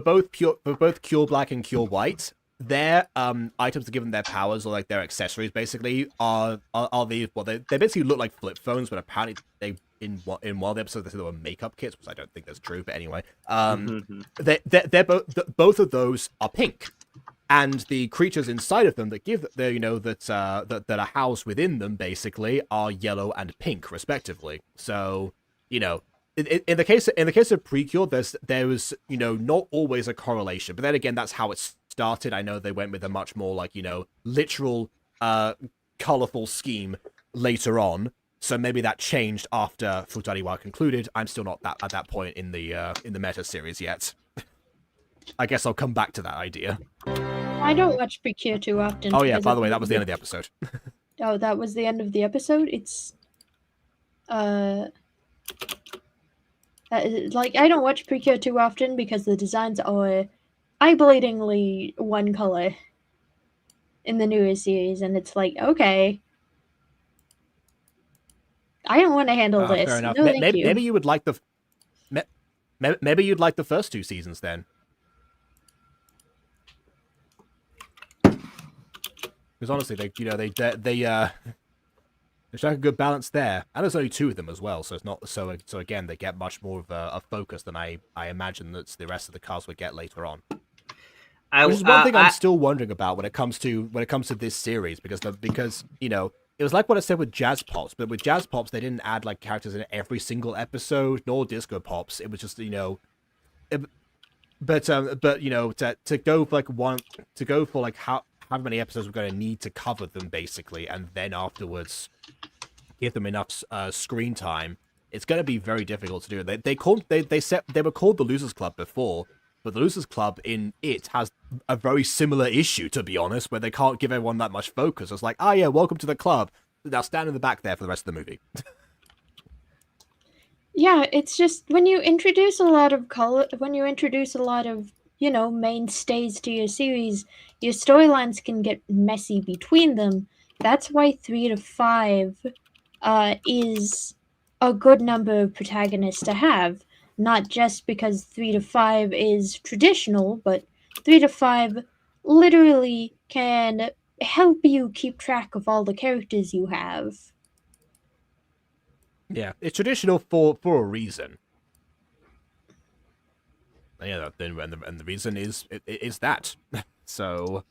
both Cure Black and Cure White, their items to give them their powers, or like their accessories, basically are they basically look like flip phones, but apparently they in one of the episodes they said they were makeup kits, which I don't think that's true, but anyway, they're both of those are pink. And the creatures inside of them that give that are housed within them basically are yellow and pink respectively. So in the case of Precure, there was not always a correlation, but then again that's how it started. I know they went with a much more like literal colorful scheme later on. So maybe that changed after Futariwa concluded. I'm still not at that point in the meta series yet. I guess I'll come back to that idea. I don't watch Precure too often. Oh yeah, by the way, that was the end of the episode. Oh, that was the end of the episode? It's like, I don't watch Precure too often because the designs are eye-bleedingly one color in the newer series, and it's like, okay, I don't want to handle this. Fair enough. No, thank you. Maybe you would like maybe you'd like the first 2 seasons then. Because honestly, they strike a good balance there, and there's only 2 of them as well, so it's not so again they get much more of a focus than I imagine that the rest of the cast would get later on. Which is one thing I'm still wondering about when it comes to this series, because it was like what I said with Jazz Pops, but with Jazz Pops they didn't add like characters in every single episode, nor Disco Pops. It was just to go for like how many episodes we're going to need to cover them basically, and then afterwards give them enough screen time. It's going to be very difficult to do. They were called the Losers Club before, but the Losers Club in it has a very similar issue, to be honest, where they can't give everyone that much focus. It's like, yeah, welcome to the club. Now stand in the back there for the rest of the movie. Yeah, it's just when you introduce a lot of mainstays to your series, your storylines can get messy between them. That's why 3 to 5 is a good number of protagonists to have. Not just because 3 to 5 is traditional, but 3 to 5 literally can help you keep track of all the characters you have. Yeah, it's traditional for a reason. Yeah, and the reason is that. So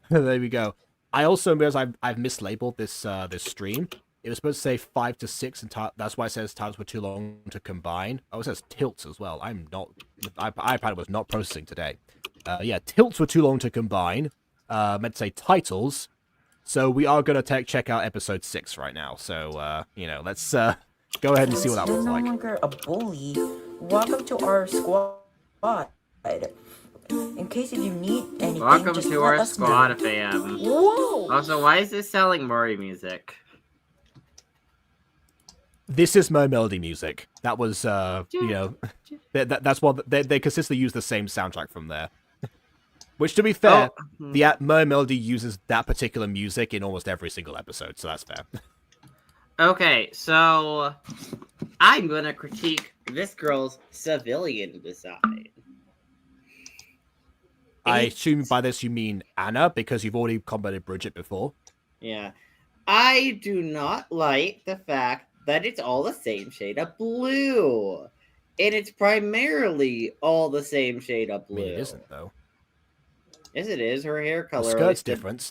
there we go. I also realize I've mislabeled this this stream. It was supposed to say 5 to 6, and that's why it says times were too long to combine. Oh, it says tilts as well. I'm not. iPad was not processing today. Yeah, tilts were too long to combine. Meant to say titles. So we are gonna check out episode 6 right now. So let's go ahead and see what that was like. You're no longer a bully. Welcome to our squad. In case if you need anything, Welcome just to let our us squad, know. fam. Whoa! Also, why is this selling Mori music? This is Mo Melody music. That was, that's what they consistently use the same soundtrack from there. Which, to be fair, the Mo Melody uses that particular music in almost every single episode, so that's fair. Okay, so I'm gonna critique this girl's civilian design. I assume by this you mean Anna, because you've already combated Bridget before. Yeah. I do not like the fact that it's all the same shade of blue. And it's primarily all the same shade of blue. I mean, it isn't, though. Yes, it is. Her hair color. The skirt's different.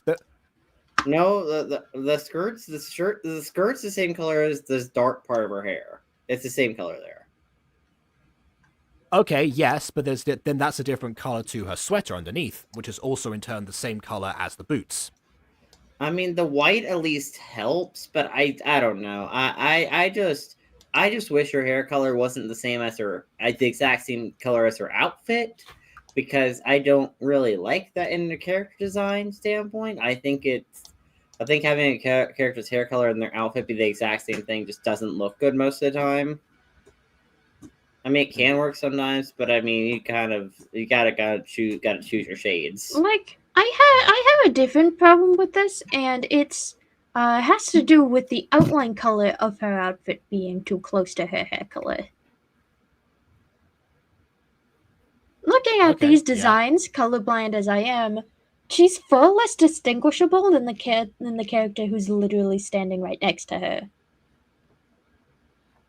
No, the skirt's the same color as this dark part of her hair. It's the same color there. Okay, yes, but then that's a different color to her sweater underneath, which is also in turn the same color as the boots. I mean, the white at least helps, but I don't know. I just wish her hair color wasn't the same as the exact same color as her outfit, because I don't really like that in the character design standpoint. I think having a character's hair color and their outfit be the exact same thing just doesn't look good most of the time. I mean, it can work sometimes, but I mean, you gotta choose your shades. Like, I have a different problem with this, and it's has to do with the outline color of her outfit being too close to her hair color. Looking at these designs, colorblind as I am, she's far less distinguishable than the character who's literally standing right next to her.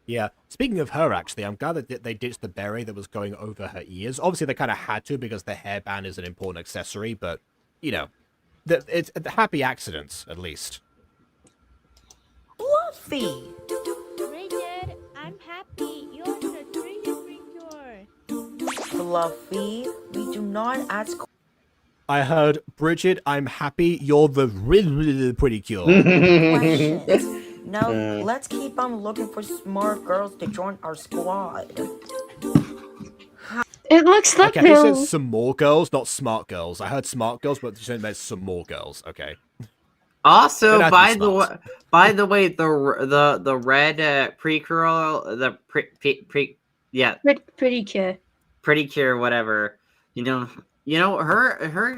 Yeah. Speaking of her, actually, I'm glad that they ditched the beret that was going over her ears. Obviously, they kind of had to because the hairband is an important accessory, but, it's happy accidents, at least. Fluffy! Bridget, I'm happy. You're the Rainbow Precure. Fluffy, we do not ask I heard, Bridget, I'm happy you're the pretty cure. questions. Now, let's keep on looking for smart girls to join our squad. It looks like Okay, this is some more girls, not smart girls. I heard smart girls, but you meant some more girls. Okay. Also, by the way, the red pre-curl, the pretty cure. Pretty cure, whatever. Her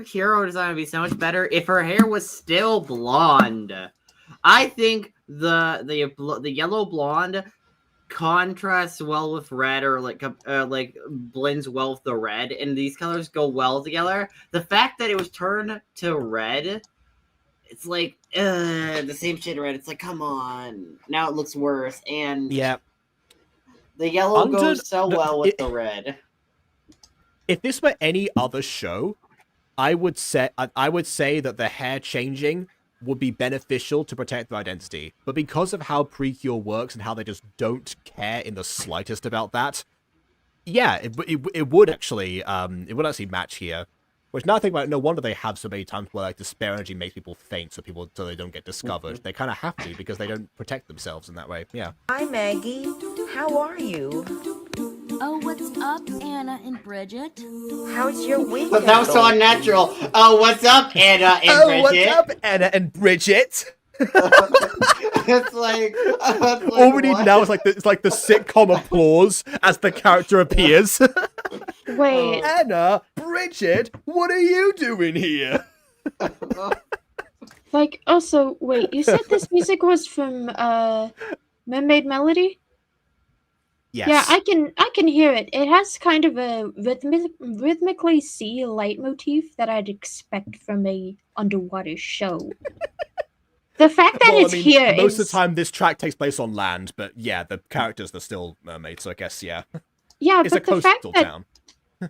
hero design would be so much better if her hair was still blonde. I think the yellow blonde contrasts well with red, or like blends well with the red, and these colors go well together. The fact that it was turned to red, it's like the same shade of red. It's like, come on, now it looks worse. And yeah, the yellow goes so well with the red. If this were any other show, I would say that the hair changing would be beneficial to protect their identity. But because of how Precure works and how they just don't care in the slightest about that, yeah, it would actually match here. Which now I think about it, no wonder they have so many times where like despair energy makes people faint so they don't get discovered. They kind of have to because they don't protect themselves in that way. Yeah. Hi Maggie, how are you? Oh, what's up, Anna and Bridget? How's your weekend? But that was so unnatural. Oh, what's up, Anna and Bridget? What's up, Anna and Bridget? It's like All we need what? now is like the sitcom applause as the character appears. Wait, Anna, Bridget, what are you doing here? like, also, wait, you said this music was from, Mermaid Melody? Yes. Yeah, I can hear it. It has kind of a rhythmically sea leitmotif that I'd expect from a underwater show. The fact that Well, it's I mean, here most is of the time this track takes place on land, but yeah, the characters are still mermaids, so I guess yeah. yeah, It's a but the fact coastal that town.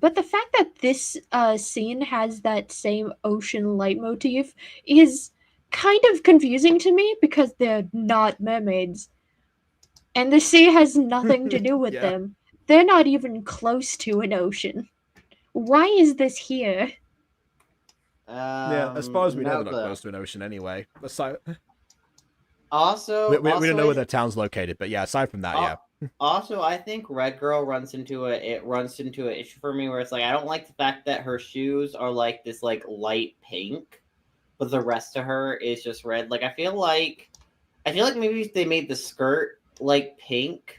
but the fact that this scene has that same ocean leitmotif is kind of confusing to me because they're not mermaids. And the sea has nothing to do with Yeah. them. They're not even close to an ocean. Why is this here? Yeah, as far as we know, no they're not clue. close to an ocean anyway. Aside, Also, we don't know like, where their town's located, but yeah, aside from that, yeah. Also, I think Red Girl runs into an issue for me where it's like I don't like the fact that her shoes are like this like light pink, but the rest of her is just red. Like I feel like maybe if they made the skirt like pink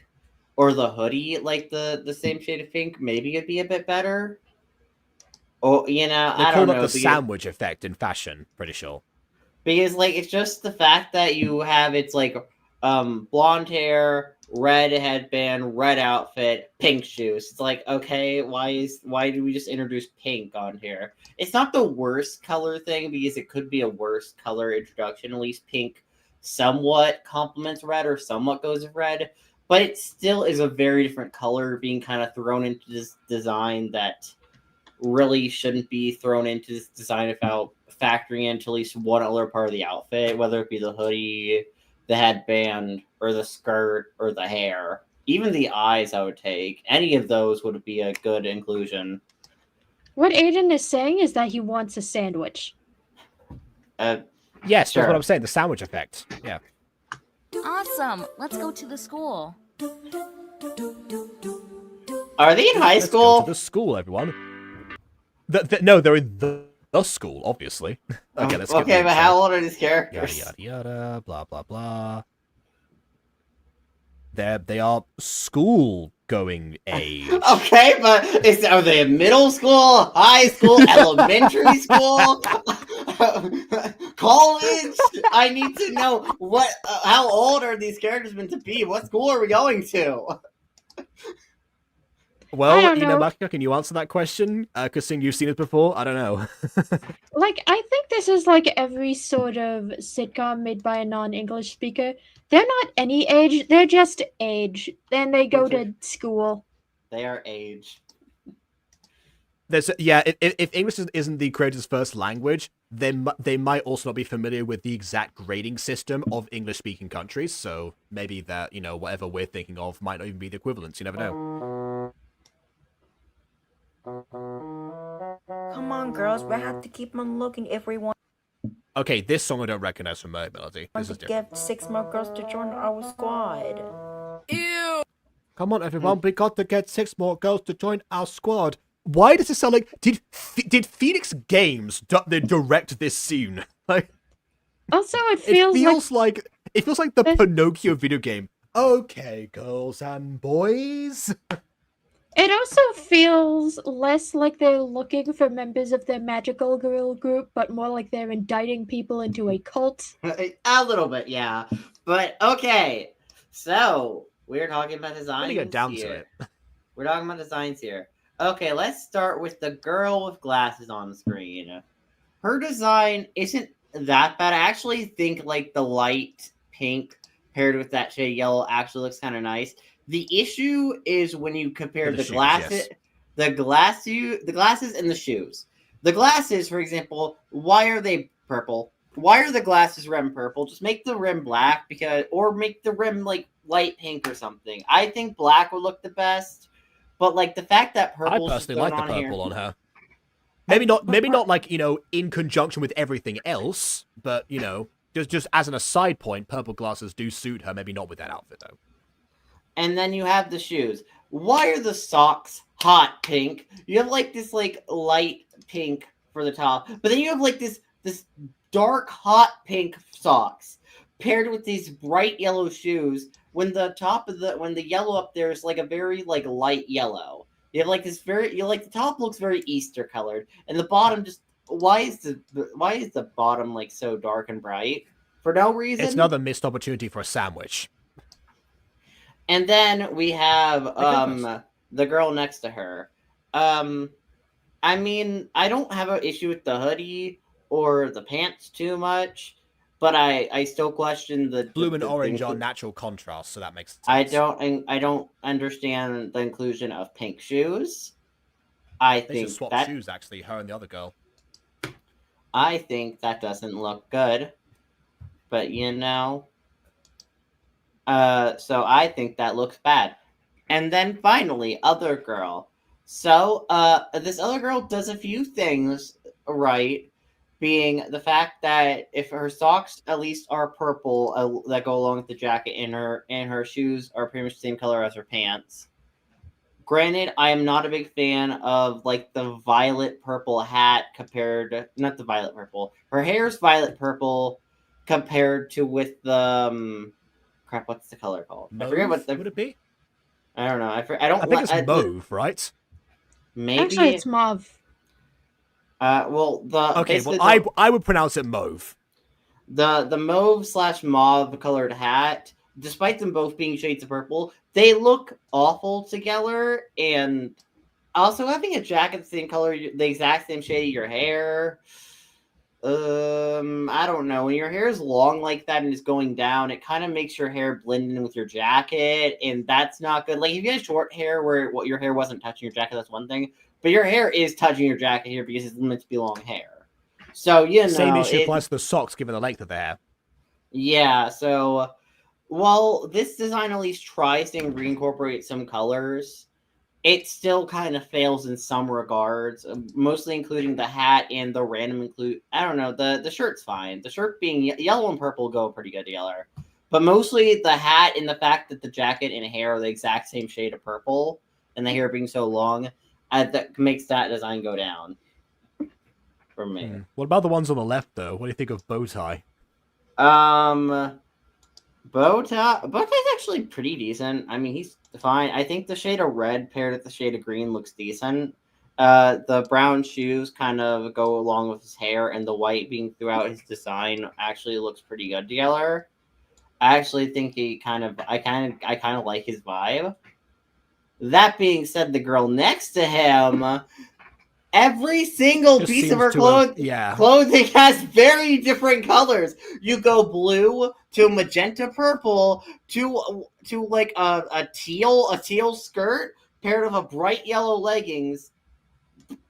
or the hoodie like the same shade of pink, maybe it'd be a bit better. Oh, They I call don't it know. the sandwich effect in fashion, pretty sure. Because like it's just the fact that you have it's like blonde hair, red headband, red outfit, pink shoes. It's like, okay, why do we just introduce pink on here? It's not the worst color thing because it could be a worse color introduction. At least pink somewhat complements red or somewhat goes with red, but it still is a very different color being kind of thrown into this design that really shouldn't be thrown into this design without factoring into at least one other part of the outfit, whether it be the hoodie, the headband, or the skirt, or the hair. Even the eyes, I would take. Any of those would be a good inclusion. What Aiden is saying is that he wants a sandwich. Yes, Sure. that's what I'm saying. The sandwich effect. Yeah. Awesome. Let's go to the school. Are they in high Let's go school? to the school, everyone. No, they're in the school, obviously. Okay, let's skip Okay, the but intro. how old are these Yada characters? yada yada. Blah blah blah. They are school-going age. Okay, but are they in middle school, high school, elementary school, college? I need to know how old are these characters meant to be? What school are we going to? Well, don't you know, know. Makika, can you answer that question? Because seeing you've seen it before, I don't know. Like, I think this is like every sort of sitcom made by a non-English speaker. They're not any age, they're just age. Then they go to school. They are age. If English isn't the creator's first language, then they might also not be familiar with the exact grading system of English-speaking countries. So maybe that, you know, whatever we're thinking of might not even be the equivalent. You never know. Come on, girls. We have to keep on looking if we want Okay, this song I don't recognize from Mermaid Melody. This to is different. get 6 more girls to join our squad. Ew. Come on, everyone, we got to get 6 more girls to join our squad. Why does it sound like did Phoenix Games direct this scene? Like, Also, it it feels like the Pinocchio video game. Okay, girls and boys. it also feels less like they're looking for members of their magical girl group, but more like they're indicting people into a cult. A little bit, yeah. But okay, so we're talking about designs Really get down here. to it. We're talking about designs here. Okay, let's start with the girl with glasses on the screen. Her design isn't that bad. I actually think like the light pink paired with that shade of yellow actually looks kind of nice. The issue is when you compare The the shoes, glasses, yes. the glasses and the shoes. The glasses, for example, why are they purple? Why are the glasses rim purple? Just make the rim black or make the rim like light pink or something. I think black would look the best, but like the fact that I purple. personally like the purple on her. Maybe not like, you know, in conjunction with everything else, but you know, just as an aside point, purple glasses do suit her. Maybe not with that outfit though. And then you have the shoes. Why are the socks hot pink? You have like this like light pink for the top, but then you have like this dark hot pink socks. paired with these bright yellow shoes. When the yellow up there is like a very like light yellow. You have like this the top looks very Easter colored, and the bottom just why is the bottom like so dark and bright for no reason? It's another missed opportunity for a sandwich. And then we have the girl next to her. I mean, I don't have an issue with the hoodie or the pants too much, but I still question the blue and orange are natural contrast, so that makes sense. I don't understand the inclusion of pink shoes. They should swap shoes, actually, her and the other girl. I think that doesn't look good, but so I think that looks bad. And then finally, other girl. So, this other girl does a few things right, being the fact that if her socks at least are purple that go along with the jacket, and her shoes are pretty much the same color as her pants. Granted, I am not a big fan of like the violet purple hat not the violet purple. Her hair's violet purple compared to with the crap. What's the color called? Mauve, I forget what would it be? I don't know. I think it's mauve, right? Maybe Actually, it's mauve. I would pronounce it mauve. The mauve / mauve colored hat, despite them both being shades of purple, they look awful together. And also having a jacket the same color, the exact same shade of your hair. I don't know. When your hair is long like that and is going down, it kind of makes your hair blend in with your jacket, and that's not good. Like if you had short hair where your hair wasn't touching your jacket, that's one thing. But your hair is touching your jacket here because it's meant to be long hair. So same issue applies to the socks, given the length of the hair. Yeah. So while this design at least tries to reincorporate some colors, it still kind of fails in some regards, mostly including the hat and the random I don't know, the shirt's fine. The shirt being yellow and purple go pretty good together. But mostly the hat and the fact that the jacket and hair are the exact same shade of purple, and the hair being so long, that makes that design go down for me. What about the ones on the left, though? What do you think of bow tie? Bow tie's actually pretty decent. I mean, he's fine. I think the shade of red paired with the shade of green looks decent. The brown shoes kind of go along with his hair, and the white being throughout his design actually looks pretty good together. I actually think I kind of like his vibe. That being said, the girl next to him, every single piece of her clothing has very different colors. You go blue to magenta purple to like a teal skirt paired with a bright yellow leggings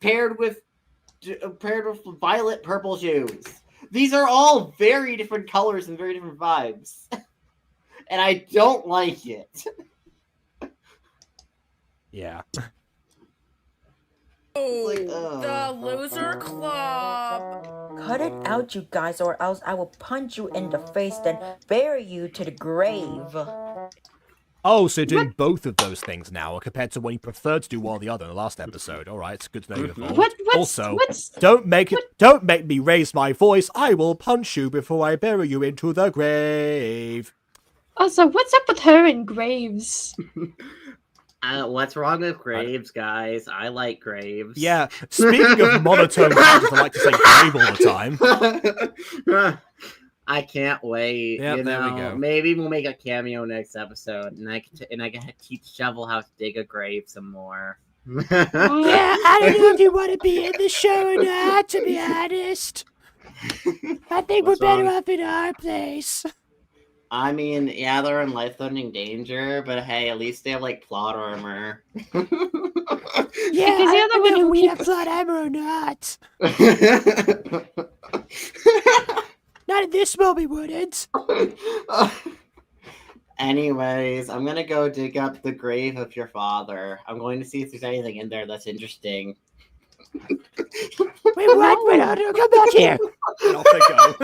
paired with violet purple shoes. These are all very different colors and very different vibes. And I don't like it. Yeah. The loser club. Cut it out, you guys, or else I will punch you in the face, then bury you to the grave. Oh, so you're doing both of those things now, compared to when you preferred to do one or the other in the last episode. All right, it's good to know you're evolved. Don't make me raise my voice. I will punch you before I bury you into the grave. Also, what's up with her and graves? What's wrong with graves, guys? I like graves. Yeah, speaking of monotone characters, I like to say grave all the time. I can't wait. Yep, there we go. Maybe we'll make a cameo next episode, and I can teach Shovel how to dig a grave some more. Yeah, I don't know if you want to be in the show or not, to be honest. I think we're better off in our place. I mean, yeah, they're in life-threatening danger, but hey, at least they have, like, plot armor. Yeah, I don't know if we have plot armor or not. Not in this one, we wouldn't. Anyways, I'm gonna go dig up the grave of your father. I'm going to see if there's anything in there that's interesting. Wait, what? Wait, come back here. And off they go.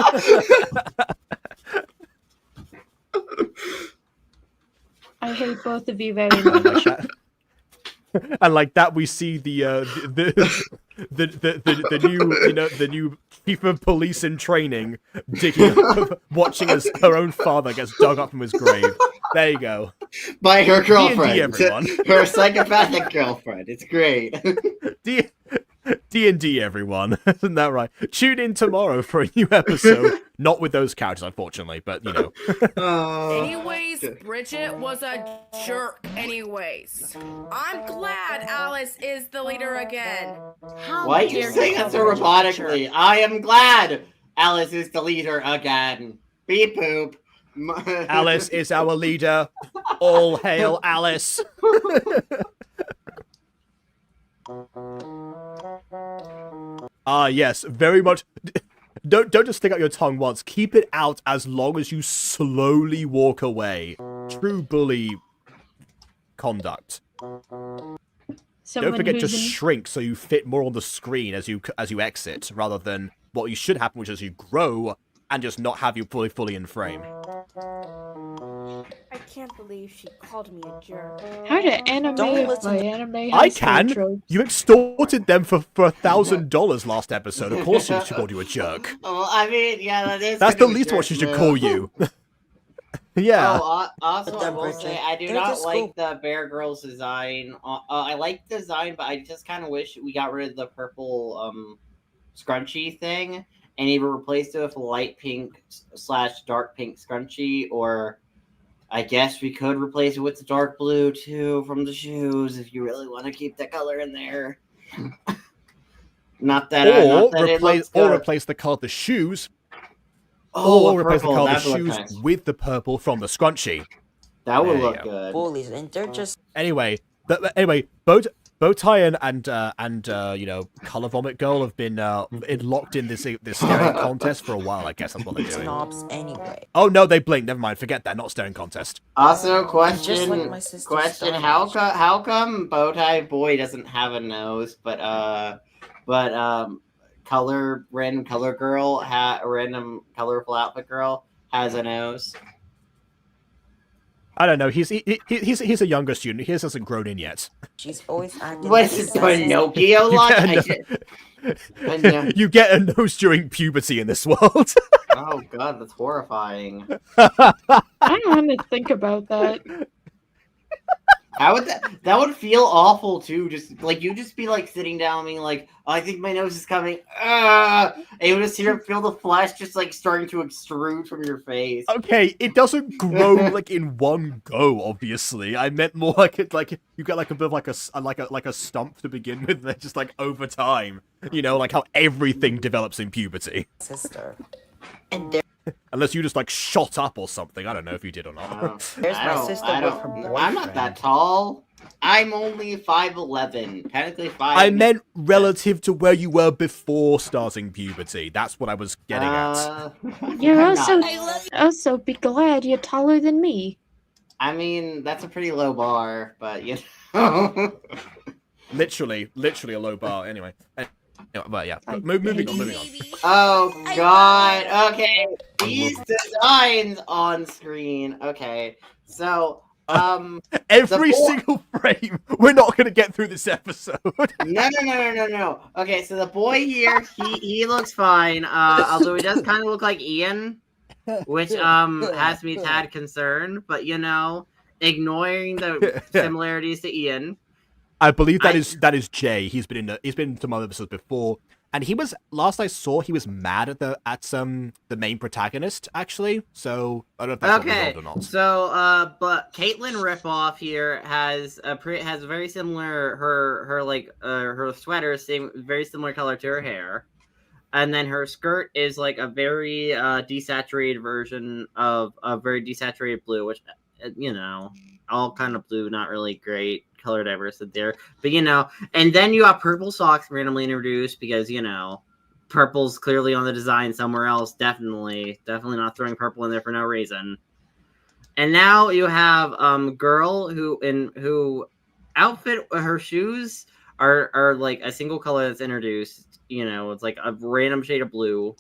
I hate both of you very much. and like that we see the new the new chief of police in training digging up, watching as her own father gets dug up from his grave. There you go. By her D&D, girlfriend. everyone. Her psychopathic girlfriend. It's great. D&D, everyone. Isn't that right? Tune in tomorrow for a new episode. Not with those characters, unfortunately, but you know. Anyways, Bridget was a jerk anyways. I'm glad Alice is the leader again. Why are you saying that so robotically? I am glad Alice is the leader again. Beep poop. Alice is our leader. All hail Alice. Yes, very much. Don't just stick out your tongue once. Keep it out as long as you slowly walk away. True bully conduct. Don't forget to shrink so you fit more on the screen as you exit, rather than what you should happen, which is you grow and just not have you fully in frame. I can't believe she called me a jerk. How to anime Don't if listen my to- anime I has can. tropes? You extorted them for $1,000 last episode. Of course, she called you a jerk. Well, I mean, yeah, that is. That's kind the of a least what jerk she should move. call you. Yeah. Oh, also, But I then, will Bridget, say I do they're not just like cool. the Bear Girls design. I like the design, but I just kind of wish we got rid of the purple scrunchie thing and either replaced it with a light pink / dark pink scrunchie, or I guess we could replace it with the dark blue too from the shoes if you really want to keep that color in there. Not that, Or not that it looks good. replace the color of the shoes. Oh, Or replace the purple, color of the that would look shoes nice. with the purple from the scrunchie. That would There you look go. good. Bullies, and they're just Anyway, Bowtie and you know, Color Vomit Girl have been locked in this staring contest for a while. I guess that's what they're doing. snobs anyway. Oh no, they blinked. Never mind. Forget that. Not staring contest. Also, Just question, like my sister's question: stylish. how come Bowtie Boy doesn't have a nose, but random color girl, random colorful outfit girl has a nose? I don't know. He's a younger student. He hasn't grown in yet. She's always acting What's like this a sexist. Pinocchio You look? get a no- you get a nose during puberty in this world. Oh god, that's horrifying. I don't want to think about that. How would that would feel awful too? Just like you just be like sitting down being like, oh, I think my nose is coming. And you would just feel the flesh just like starting to extrude from your face. Okay, it doesn't grow like in one go. Obviously, I meant more like you get like a bit of like a stump to begin with, then just like over time, you know, like how everything develops in puberty. Sister. And there, Unless you just like shot up or something. I don't know if you did or not. there's my sister with her boyfriend. I'm not that tall. I'm only 5'11", technically 5. I meant relative to where you were before starting puberty. That's what I was getting at. You're I'm also not. also be glad you're taller than me. I mean, that's a pretty low bar, but you know. Literally a low bar. Anyway, but yeah, moving on. Oh god. Okay, these designs on screen. Okay, so Every the boy- single frame. We're not gonna get through this episode. No. Okay, so the boy here, he looks fine. Although he does kind of look like Ian, which has me a tad concerned. But you know, ignoring the similarities to Ian. I believe that is Jay. He's been in some other episodes before, and he was last I saw he was mad at the main protagonist actually. So I don't know if that's resolved or not. So but Caitlyn ripoff here has very similar her sweater very similar color to her hair, and then her skirt is like a very desaturated version of a very desaturated blue, which you know, all kind of blue, not really great color diversity there, but you know, and then you have purple socks randomly introduced because you know, purple's clearly on the design somewhere else. Definitely not throwing purple in there for no reason. And now you have girl who outfit, her shoes are like a single color that's introduced. You know, it's like a random shade of blue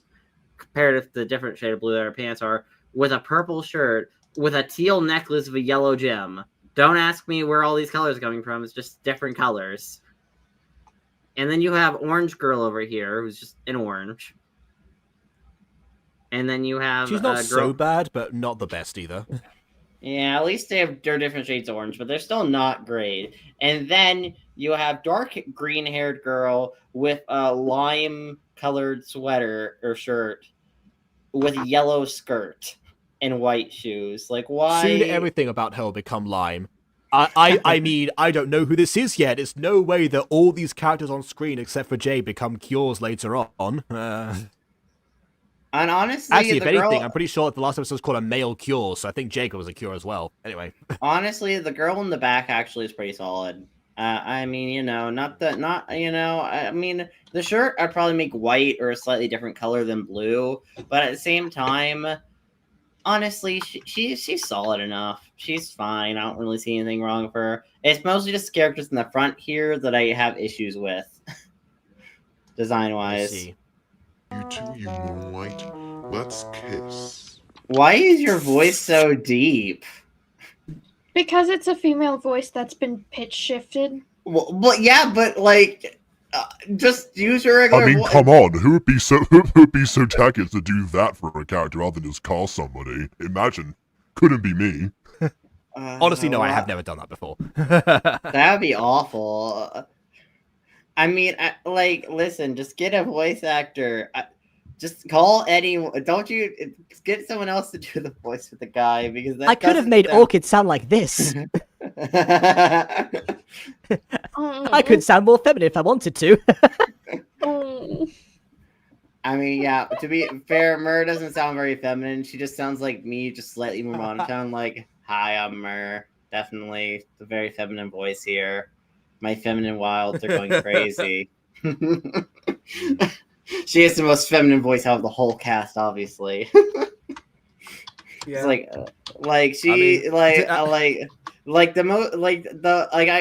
compared to the different shade of blue that her pants are, with a purple shirt with a teal necklace with a yellow gem. Don't ask me where all these colors are coming from. It's just different colors. And then you have Orange Girl over here, who's just in orange. And then you have She's not girl... so bad, but not the best either. Yeah, at least they're different shades of orange, but they're still not great. And then you have dark green-haired girl with a lime-colored sweater or shirt with yellow skirt and white shoes. Like, why? Soon everything about her will become lime. I mean, I don't know who this is yet. It's no way that all these characters on screen, except for Jay, become Cures later on. And honestly, actually, if the anything, girl... I'm pretty sure the last episode was called a male Cure, so I think Jacob was a Cure as well. Anyway. Honestly, the girl in the back actually is pretty solid. I mean, you know, I mean, the shirt I'd probably make white or a slightly different color than blue, but at the same time, honestly, she's solid enough. She's fine. I don't really see anything wrong with her. It's mostly just characters in the front here that I have issues with, design-wise. You two, you moonlight. Let's kiss. Why is your voice so deep? Because it's a female voice that's been pitch shifted. Well, but yeah, but like, just use your regular. I mean, voice. come on, who would be so tacky as to do that for a character rather than just call somebody? Imagine, couldn't be me. Honestly, no, I have never done that before. That would be awful. I mean, listen, just get a voice actor. Just call anyone. Don't you get someone else to do the voice for the guy because that I could have made Orchid sound like this. I could sound more feminine if I wanted to. I mean, yeah. To be fair, Mur doesn't sound very feminine. She just sounds like me, just slightly more monotone. Like, hi, I'm Mur. Definitely the very feminine voice here. My feminine wilds are going crazy. She has the most feminine voice out of the whole cast, obviously. Yeah. It's like she, I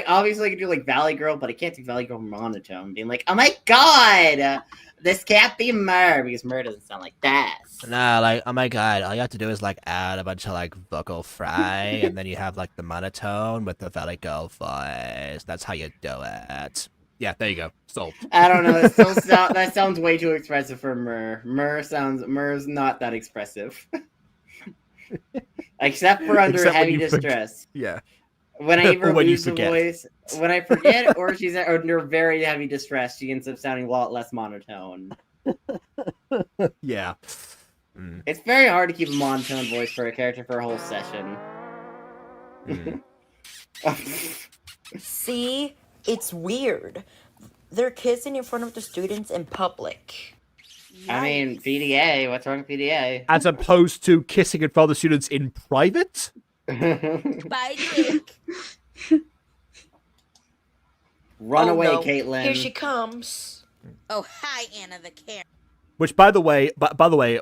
obviously can do like Valley Girl, but I can't do Valley Girl monotone. Being like, oh my god, this can't be Mur because Mur doesn't sound like that. Nah, like, oh my god, all you have to do is like add a bunch of like vocal fry, and then you have like the monotone with the Valley Girl voice. That's how you do it. Yeah, there you go. Sold. I don't know. That sounds way too expressive for Mur. Mur's not that expressive. Except for under heavy distress. Yeah. When I either lose the voice, when I forget, or she's under very heavy distress, she ends up sounding a lot less monotone. Yeah. It's very hard to keep a monotone voice for a character for a whole session. See? It's weird. They're kissing in front of the students in public. I mean, PDA. What's wrong with PDA? As opposed to kissing in front of the students in private? Bye, Jake. Run away, no. Caitlin. Here she comes. Oh, hi, Anna the Karen. Which, by the way,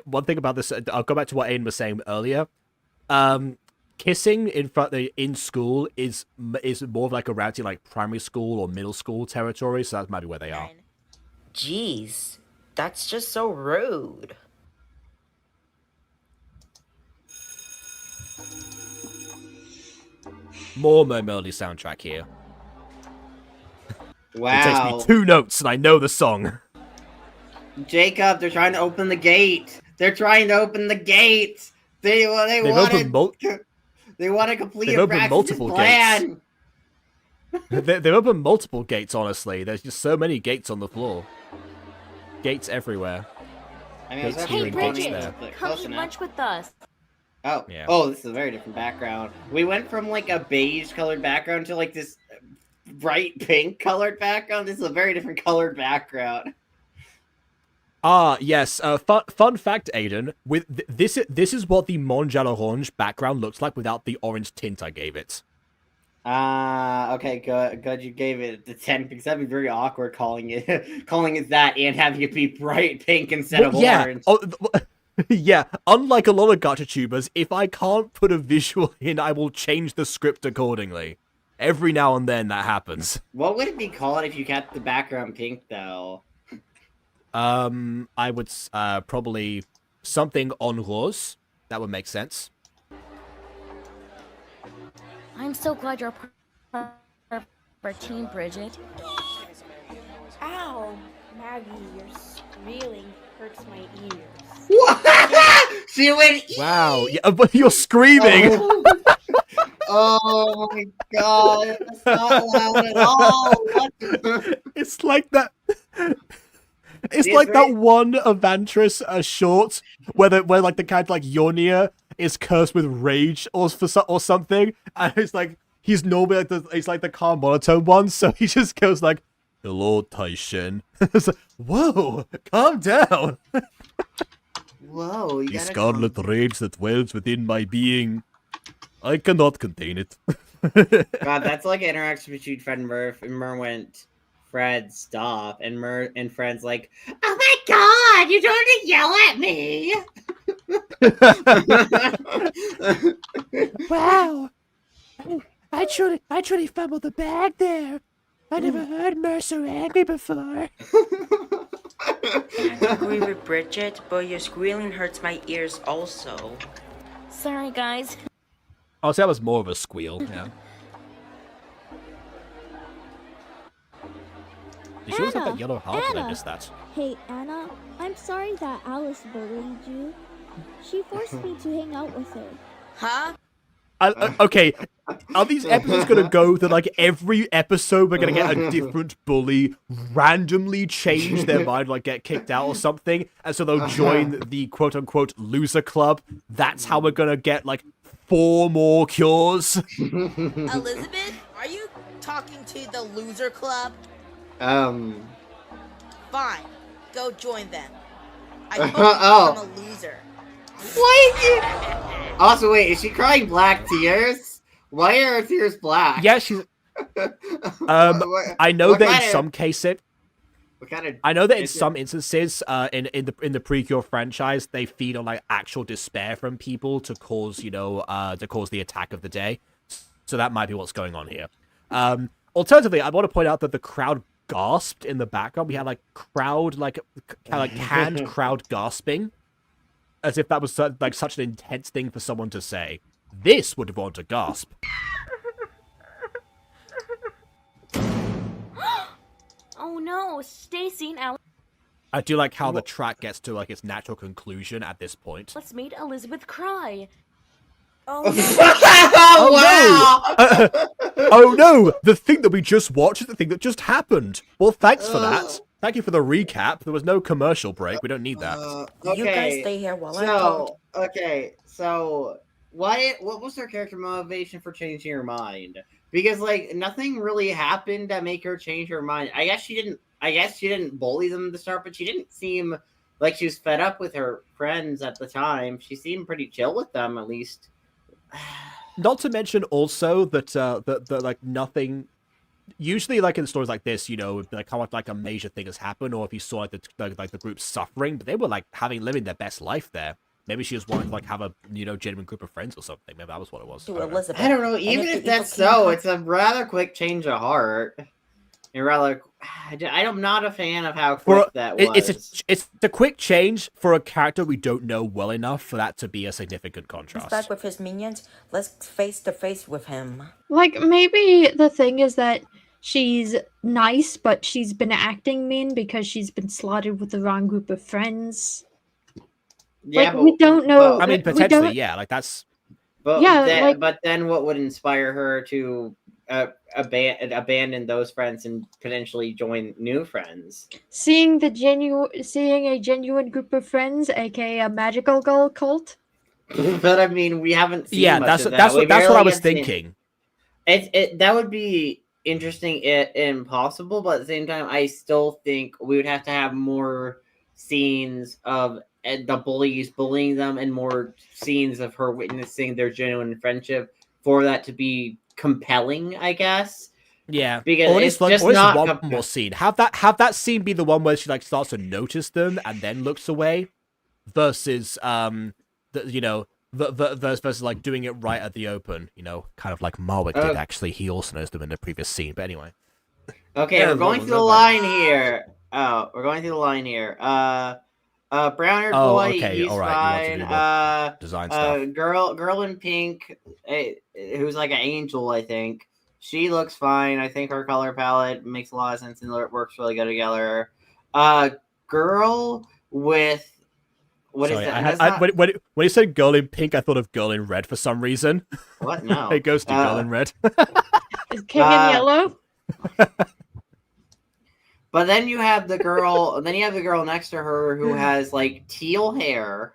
one thing about this, I'll go back to what Aiden was saying earlier. Kissing in school is more of like around like primary school or middle school territory, so that might be where they are. Jeez, that's just so rude. More Melody soundtrack here. Wow. It takes me 2 notes and I know the song. Jacob, they're trying to open the gate. They're trying to open the gate. They want to complete They've a opened multiple plan. They've opened multiple gates, honestly. There's just so many gates on the floor. Gates everywhere. I mean, gates hey, here and gates Bridget, there. come eat lunch with us. Oh, yeah. Oh, this is a very different background. We went from like a beige colored background to like this bright pink colored background. This is a very different colored background. Ah, yes. Fun fact, Aiden. With this is what the Monjalo Orange background looks like without the orange tint I gave it. Okay, good. You gave it the 10 because that'd be very awkward calling it that and having it be bright pink instead of orange. Oh, yeah. Unlike a lot of Gacha tubers, if I can't put a visual in, I will change the script accordingly. Every now and then that happens. What would it be called if you kept the background pink though? I would probably something en rose. That would make sense. I I'm so glad you're part of our team, Bridget. Ow, Maggie, your squealing hurts my ears. What? She went. Wow, yeah, but you're screaming. Oh my god, that's not loud at all. What? It's like that. It's Yes, like that right? one Evantris short where like the character like Yornia is cursed with rage or something, and it's like he's normally like he's like the calm monotone one, so he just goes like, "Hello, Taishin." It's like, whoa, calm down. Whoa, you The gotta scarlet rage that dwells within my being, I cannot contain it. God, that's like an interaction between Fred and Murph, and Murph went, "Fred, stop," and Fred's like, "Oh my god, you don't have to yell at me!" Wow! I truly fumbled the bag there. I never heard Mercer angry before. I agree with Bridget, but your squealing hurts my ears also. Sorry, guys. I'll say that was more of a squeal. Yeah. Did she also have that Anna, yellow heart? Did I Anna. miss that? Hey, Anna, I'm sorry that Alice bullied you. She forced me to hang out with her. Huh? Okay, are these episodes gonna go that like every episode we're gonna get a different bully randomly change their mind, like get kicked out or something, and so they'll join the quote-unquote loser club? That's how we're gonna get like 4 more cures. Elizabeth, are you talking to the loser club? Um. Fine, go join them. I hope you Oh. become a loser. Why is you? Also, wait, is she crying black tears? Why are her tears black? Yeah, she's. I know what that kind in of- some cases. What kind of? I know that in is it- some instances, in the Precure franchise, they feed on like actual despair from people to cause the attack of the day. So that might be what's going on here. Alternatively, I want to point out that the crowd gasped in the background. We had like canned crowd gasping, as if that was like such an intense thing for someone to say. This would want to gasp. Oh no, Stacy and Alice I do like how the track gets to like its natural conclusion at this point. made Elizabeth cry. Oh, no! Oh no! The thing that we just watched is the thing that just happened. Well, thanks for that. Thank you for the recap. There was no commercial break. We don't need that. Okay. You guys stay here while I talk. So what was her character motivation for changing her mind? Because like nothing really happened to make her change her mind. I guess she didn't bully them to start, but she didn't seem like she was fed up with her friends at the time. She seemed pretty chill with them, at least. Not to mention also that that like nothing. Usually, like in stories like this, you know, like how like a major thing has happened, or if you saw like the group suffering, but they were like living their best life there. Maybe she just wanted to like have a genuine group of friends or something. Maybe that was what it was. To Elizabeth. I don't know. And Even the if that's evil king so, comes- it's a rather quick change of heart. And rather, I'm not a fan of how quick that was. It's a quick change for a character we don't know well enough for that to be a significant contrast. back with his minions. Let's face to face with him. Like, maybe the thing is that she's nice, but she's been acting mean because she's been slaughtered with the wrong group of friends. Yeah, like, we don't know. I mean, we potentially, don't- yeah. Like that's. But Yeah, but then what would inspire her to abandon those friends and potentially join new friends? seeing a genuine group of friends, aka a magical girl cult. But I mean, we haven't seen Yeah, much that's of that. that's We what I barely was have seen- thinking. That would be interesting and possible, but at the same time, I still think we would have to have more scenes of the bullies bullying them and more scenes of her witnessing their genuine friendship for that to be compelling, I guess. Yeah, Because or it's at just least not one more scene. Have that scene be the one where she like starts to notice them and then looks away, versus versus like doing it right at the open. You know, kind of like Marwick did. Actually, he also knows them in the previous scene. But anyway. Okay, Yeah, we're going what through the was line here. Oh, we're going through the line here. Brown-haired Oh, boy, okay, he's all right. You want fine. to do design stuff. Girl in pink, who's like an angel, I think. She looks fine. I think her color palette makes a lot of sense and works really good together. Girl with what is Sorry, that? when you said girl in pink, I thought of girl in red for some reason. What? No. It goes to girl in red. Is King in yellow? But then you have the girl. Then you have the girl next to her who has like teal hair,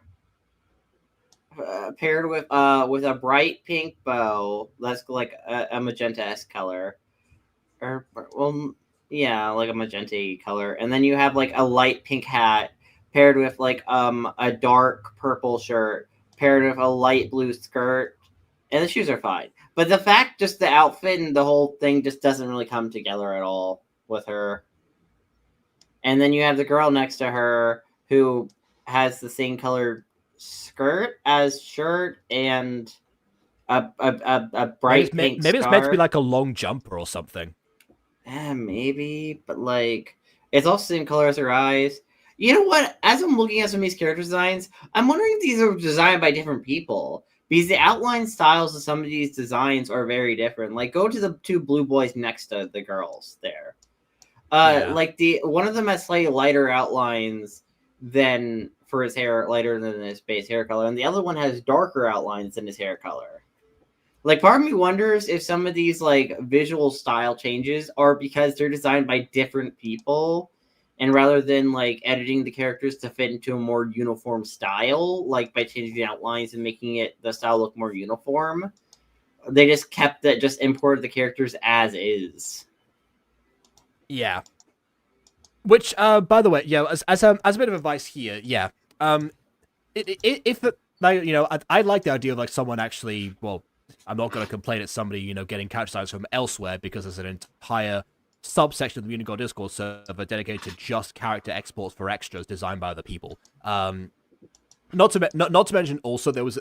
paired with a bright pink bow. That's like a magenta-esque color, or well, yeah, like a magenta color. And then you have like a light pink hat paired with like a dark purple shirt paired with a light blue skirt, and the shoes are fine. But the fact, just the outfit and the whole thing just doesn't really come together at all with her. And then you have the girl next to her who has the same color skirt as shirt and a bright pink maybe it's meant to be scarf. like a long jumper or something. Maybe, but like it's also the same color as her eyes. You know what? As I'm looking at some of these character designs, I'm wondering if these are designed by different people. Because the outline styles of some of these designs are very different. Like, go to the two blue boys next to the girls there. Like one of them has slightly lighter outlines than for his hair, lighter than his base hair color, and the other one has darker outlines than his hair color. Like, part of me wonders if some of these like visual style changes are because they're designed by different people, and rather than like editing the characters to fit into a more uniform style, like by changing the outlines and making the style look more uniform, they just imported the characters as is. Yeah. Which, by the way, yeah, as a bit of advice here, yeah, if like, you know, I like the idea of like someone actually, well, I'm not going to complain at somebody, you know, getting character designs from elsewhere, because there's an entire subsection of the Unicorn Discord server dedicated to just character exports for extras designed by other people. Not to mention also there was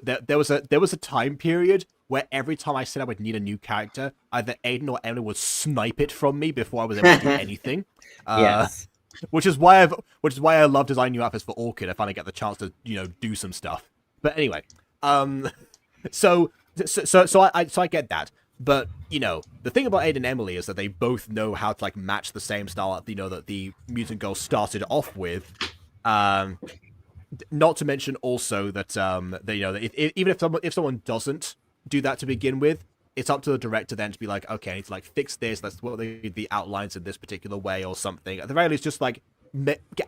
a time period where every time I said I would need a new character, either Aiden or Emily would snipe it from me before I was able to do anything. Yes. Which is why I love designing new outfits for Orchid. I finally get the chance to, you know, do some stuff. But anyway, so I get that. But, you know, the thing about Aiden and Emily is that they both know how to like match the same style, you know, that the Mutant Girl started off with. Not to mention also that that, you know, even if someone doesn't do that to begin with, it's up to the director then to be like, okay, I need to like fix this. Let's what the outlines in this particular way or something. At the very least, just like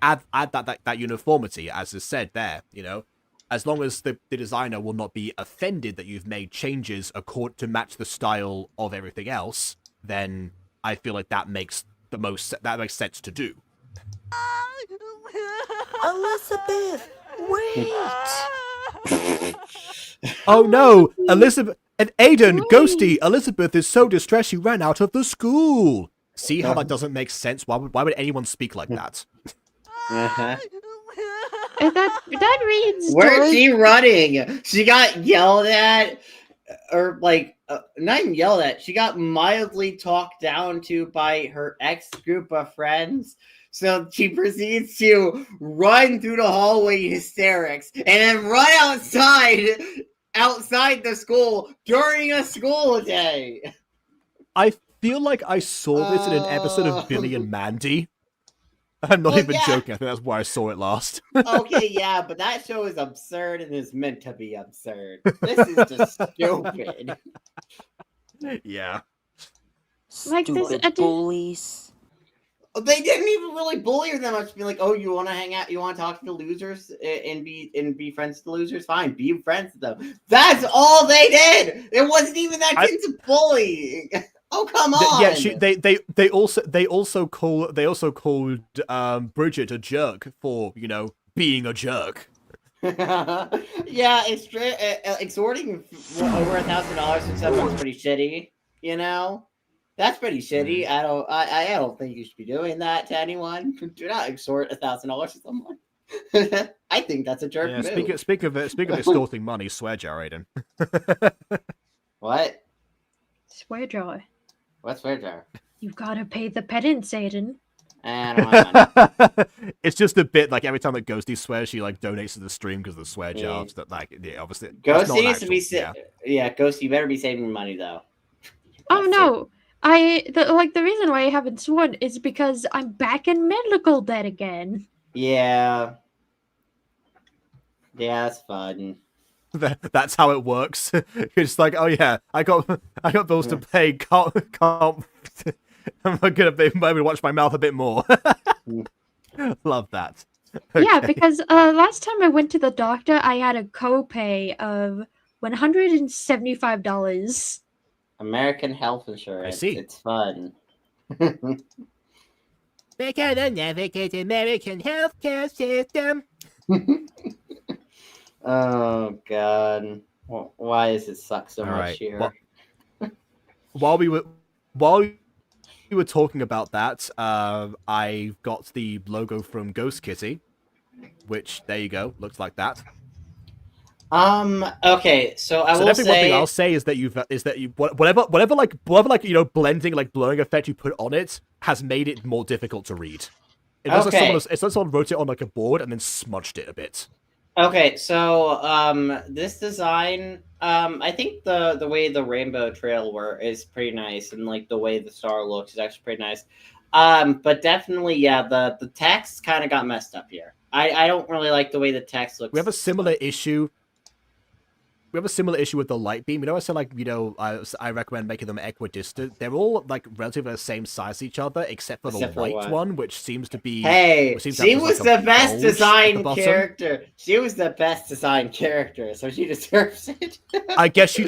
add that uniformity, as is said there. You know, as long as the designer will not be offended that you've made changes to match the style of everything else, then I feel like that makes sense to do. Elizabeth, wait! Oh no, Elizabeth and Aiden, Ghosty, Elizabeth is so distressed she ran out of the school. See how that doesn't make sense? Why would anyone speak like that? Uh-huh. That reads. Where's she running? She got yelled at, or like not even yelled at. She got mildly talked down to by her ex group of friends. So she proceeds to run through the hallway in hysterics and then run outside the school during a school day. I feel like I saw this in an episode of Billy and Mandy. I'm not even joking. I think that's where I saw it last. Okay, yeah, but that show is absurd and is meant to be absurd. This is just stupid. Yeah. Like Stupid bullies. They didn't even really bully her that much. Be like, oh, you want to hang out? You want to talk to the losers and be friends with the losers? Fine, be friends with them. That's all they did. It wasn't even that kind of bullying. Oh, come on! Yeah, they also called Bridget a jerk for, you know, being a jerk. Yeah, extorting over $1,000 from someone's pretty shitty. You know, that's pretty shitty. I don't think you should be doing that to anyone. Do not extort $1,000 to someone. I think that's a jerk move. Speak of extorting money, swear jar, Aiden. What? Swear jar. What's swear jar? You gotta pay the pedants, Aiden. I don't have money. It's just a bit like every time that Ghosty swears, she like donates to the stream because of the swear Yeah. jars. That like, yeah, obviously, that's not Ghosty an needs to be actual- Ghost, you better be saving money though. Oh no. The reason why I haven't sworn is because I'm back in medical debt again. Yeah. Yeah, that's fun. That's how it works. It's like, oh yeah, I got bills to pay. Can't. I'm gonna maybe watch my mouth a bit more. Love that. Yeah, Okay. because last time I went to the doctor, I had a copay of $175. American health insurance. I see. It's fun. We're gonna navigate the American healthcare system. Oh god. Why does it suck so All much right. here? While we were talking about that, I got the logo from Ghost Kitty, which there you go, looks like that. Okay, so I will definitely one thing say I'll say is that whatever blending, like blurring effect you put on it has made it more difficult to read. It looks Okay. like someone wrote it on like a board and then smudged it a bit. Okay, so this design, I think the way the rainbow trail is pretty nice, and like the way the star looks is actually pretty nice. But definitely, yeah, the text kind of got messed up here. I don't really like the way the text looks. We have a similar issue. We have a similar issue with the light beam. You know, I said like, I recommend making them equidistant. They're all like relatively the same size as each other, except for the white one, which seems to be. Hey, seems to she have just, was like, a the best bulge at the designed bottom. character. She was the best designed character, so she deserves it. I guess she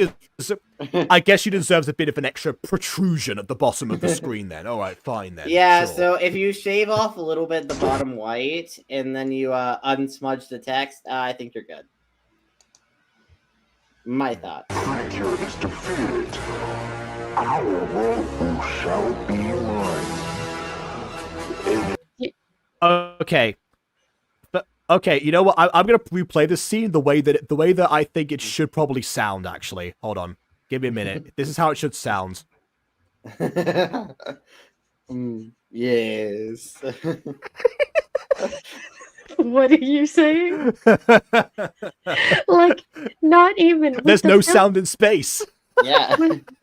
deserves a bit of an extra protrusion at the bottom of the screen. Then, all right, fine then. Yeah, sure. so if you shave off a little bit the bottom white and then you unsmudge the text, I think you're good. My thoughts. Precure is defeated. Our role shall be mine. Okay. But okay, you know what? I'm gonna replay this scene the way that I think it should probably sound. Actually, hold on, give me a minute. This is how it should sound. Yes. What are you saying? Like, not even. There's no sound in space. Yeah.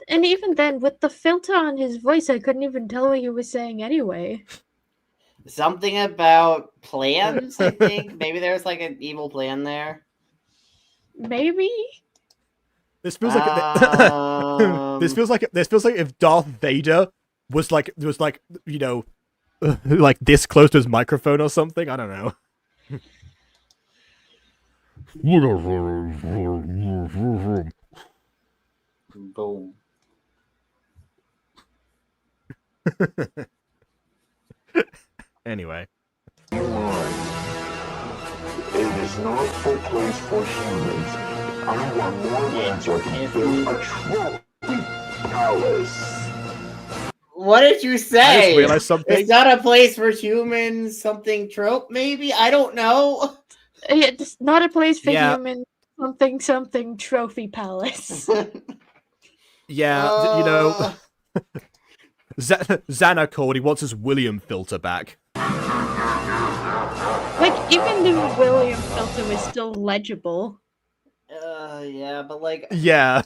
And even then, with the filter on his voice, I couldn't even tell what he was saying anyway. Something about plans, I think. Maybe there's like an evil plan there. Maybe. This feels like this feels like if Darth Vader was like like this close to his microphone or something. I don't know. Boom. Anyway. It is not a place for humans. I want more than so I can build a trophy palace. What did you I say? just realized something. It's not a place for humans, something trope, maybe? I don't know. It's not a place for Yeah. humans. Something trophy palace. Yeah, you know, Xana called. He wants his William filter back. Like, even the William filter was still legible. Yeah, but like, Yeah,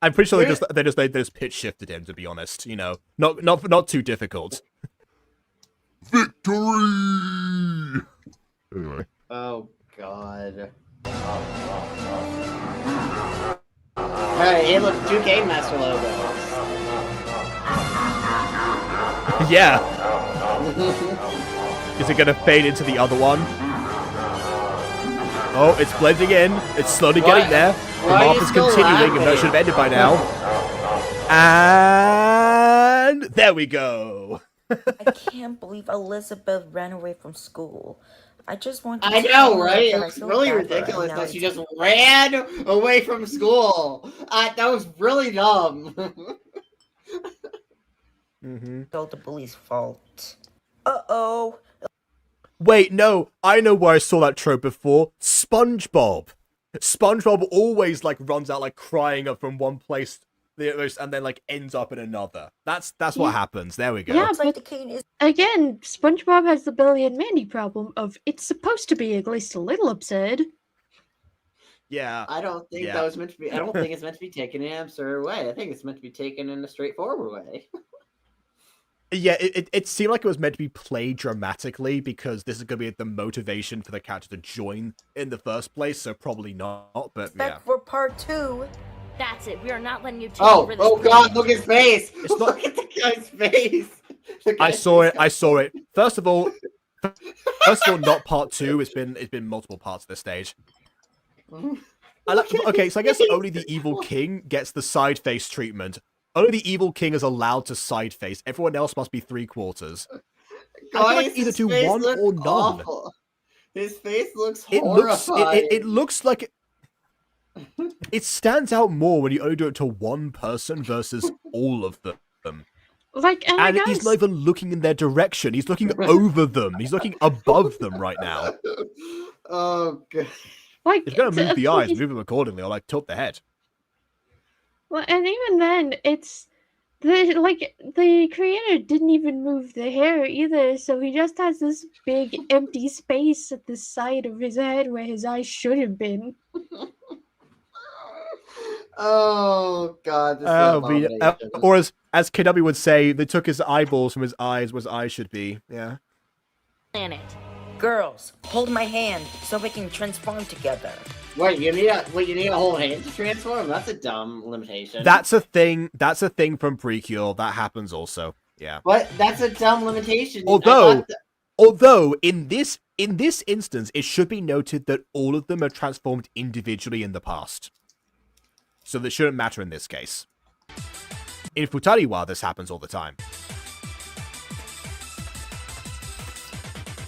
I'm pretty sure they just pitch shifted him. To be honest, you know, not too difficult. Victory! Anyway. oh god. Alright, hey look, 2 Game Master logos. Yeah. Is it gonna fade into the other one? Oh, it's blending in. It's slowly getting there. The Why are mark you is still continuing, and that should have ended by now. And there we go. I can't believe Elizabeth ran away from school. I just want to I tell know, her right? that I It's feel really bad for her, ridiculous and that now she it's just ran away from school. That was really dumb. all the bully's fault. Uh-oh. Wait, no, I know where I saw that trope before. SpongeBob. SpongeBob always like runs out like crying up from one place the utmost, and then like ends up in another. That's Yeah. what happens. There we go. Yeah, Looks like but the cane is. again, SpongeBob has the Billy and Mandy problem of it's supposed to be at least a little absurd. Yeah. I don't think that was meant to be. I don't think it's meant to be taken in an absurd way. I think it's meant to be taken in a straightforward way. Yeah, it seemed like it was meant to be played dramatically because this is going to be the motivation for the character to join in the first place, so probably not, but yeah. For part 2. That's it. We are not letting you take Oh, over this oh planet. God! Look at his face. It's not- Look at the guy's face. I saw it. First of all, not part 2. It's been multiple parts at this stage. Okay, so I guess only the evil king gets the side face treatment. Only the evil king is allowed to side face. Everyone else must be 3/4. I feel like either do one or none. Awful. His face looks horrifying. It looks like it stands out more when you only do it to one person versus all of them. Like, and he's not even looking in their direction. He's looking over them. He's looking above them right now. Oh God! Like, if you're gonna move the eyes, move them accordingly, or like tilt the head. Well, and even then, it's the creator didn't even move the hair either, so he just has this big empty space at the side of his head where his eyes should have been. Oh God! This or as KW would say, they took his eyeballs from his eyes where his eyes should be. Yeah. Planet. Girls, hold my hand so we can transform together. Wait, you need a whole hand to transform? That's a dumb limitation. That's a thing from Precure. That happens also. Yeah. But that's a dumb limitation. Although in this instance, it should be noted that all of them are transformed individually in the past. So that shouldn't matter in this case. In Futariwa, this happens all the time.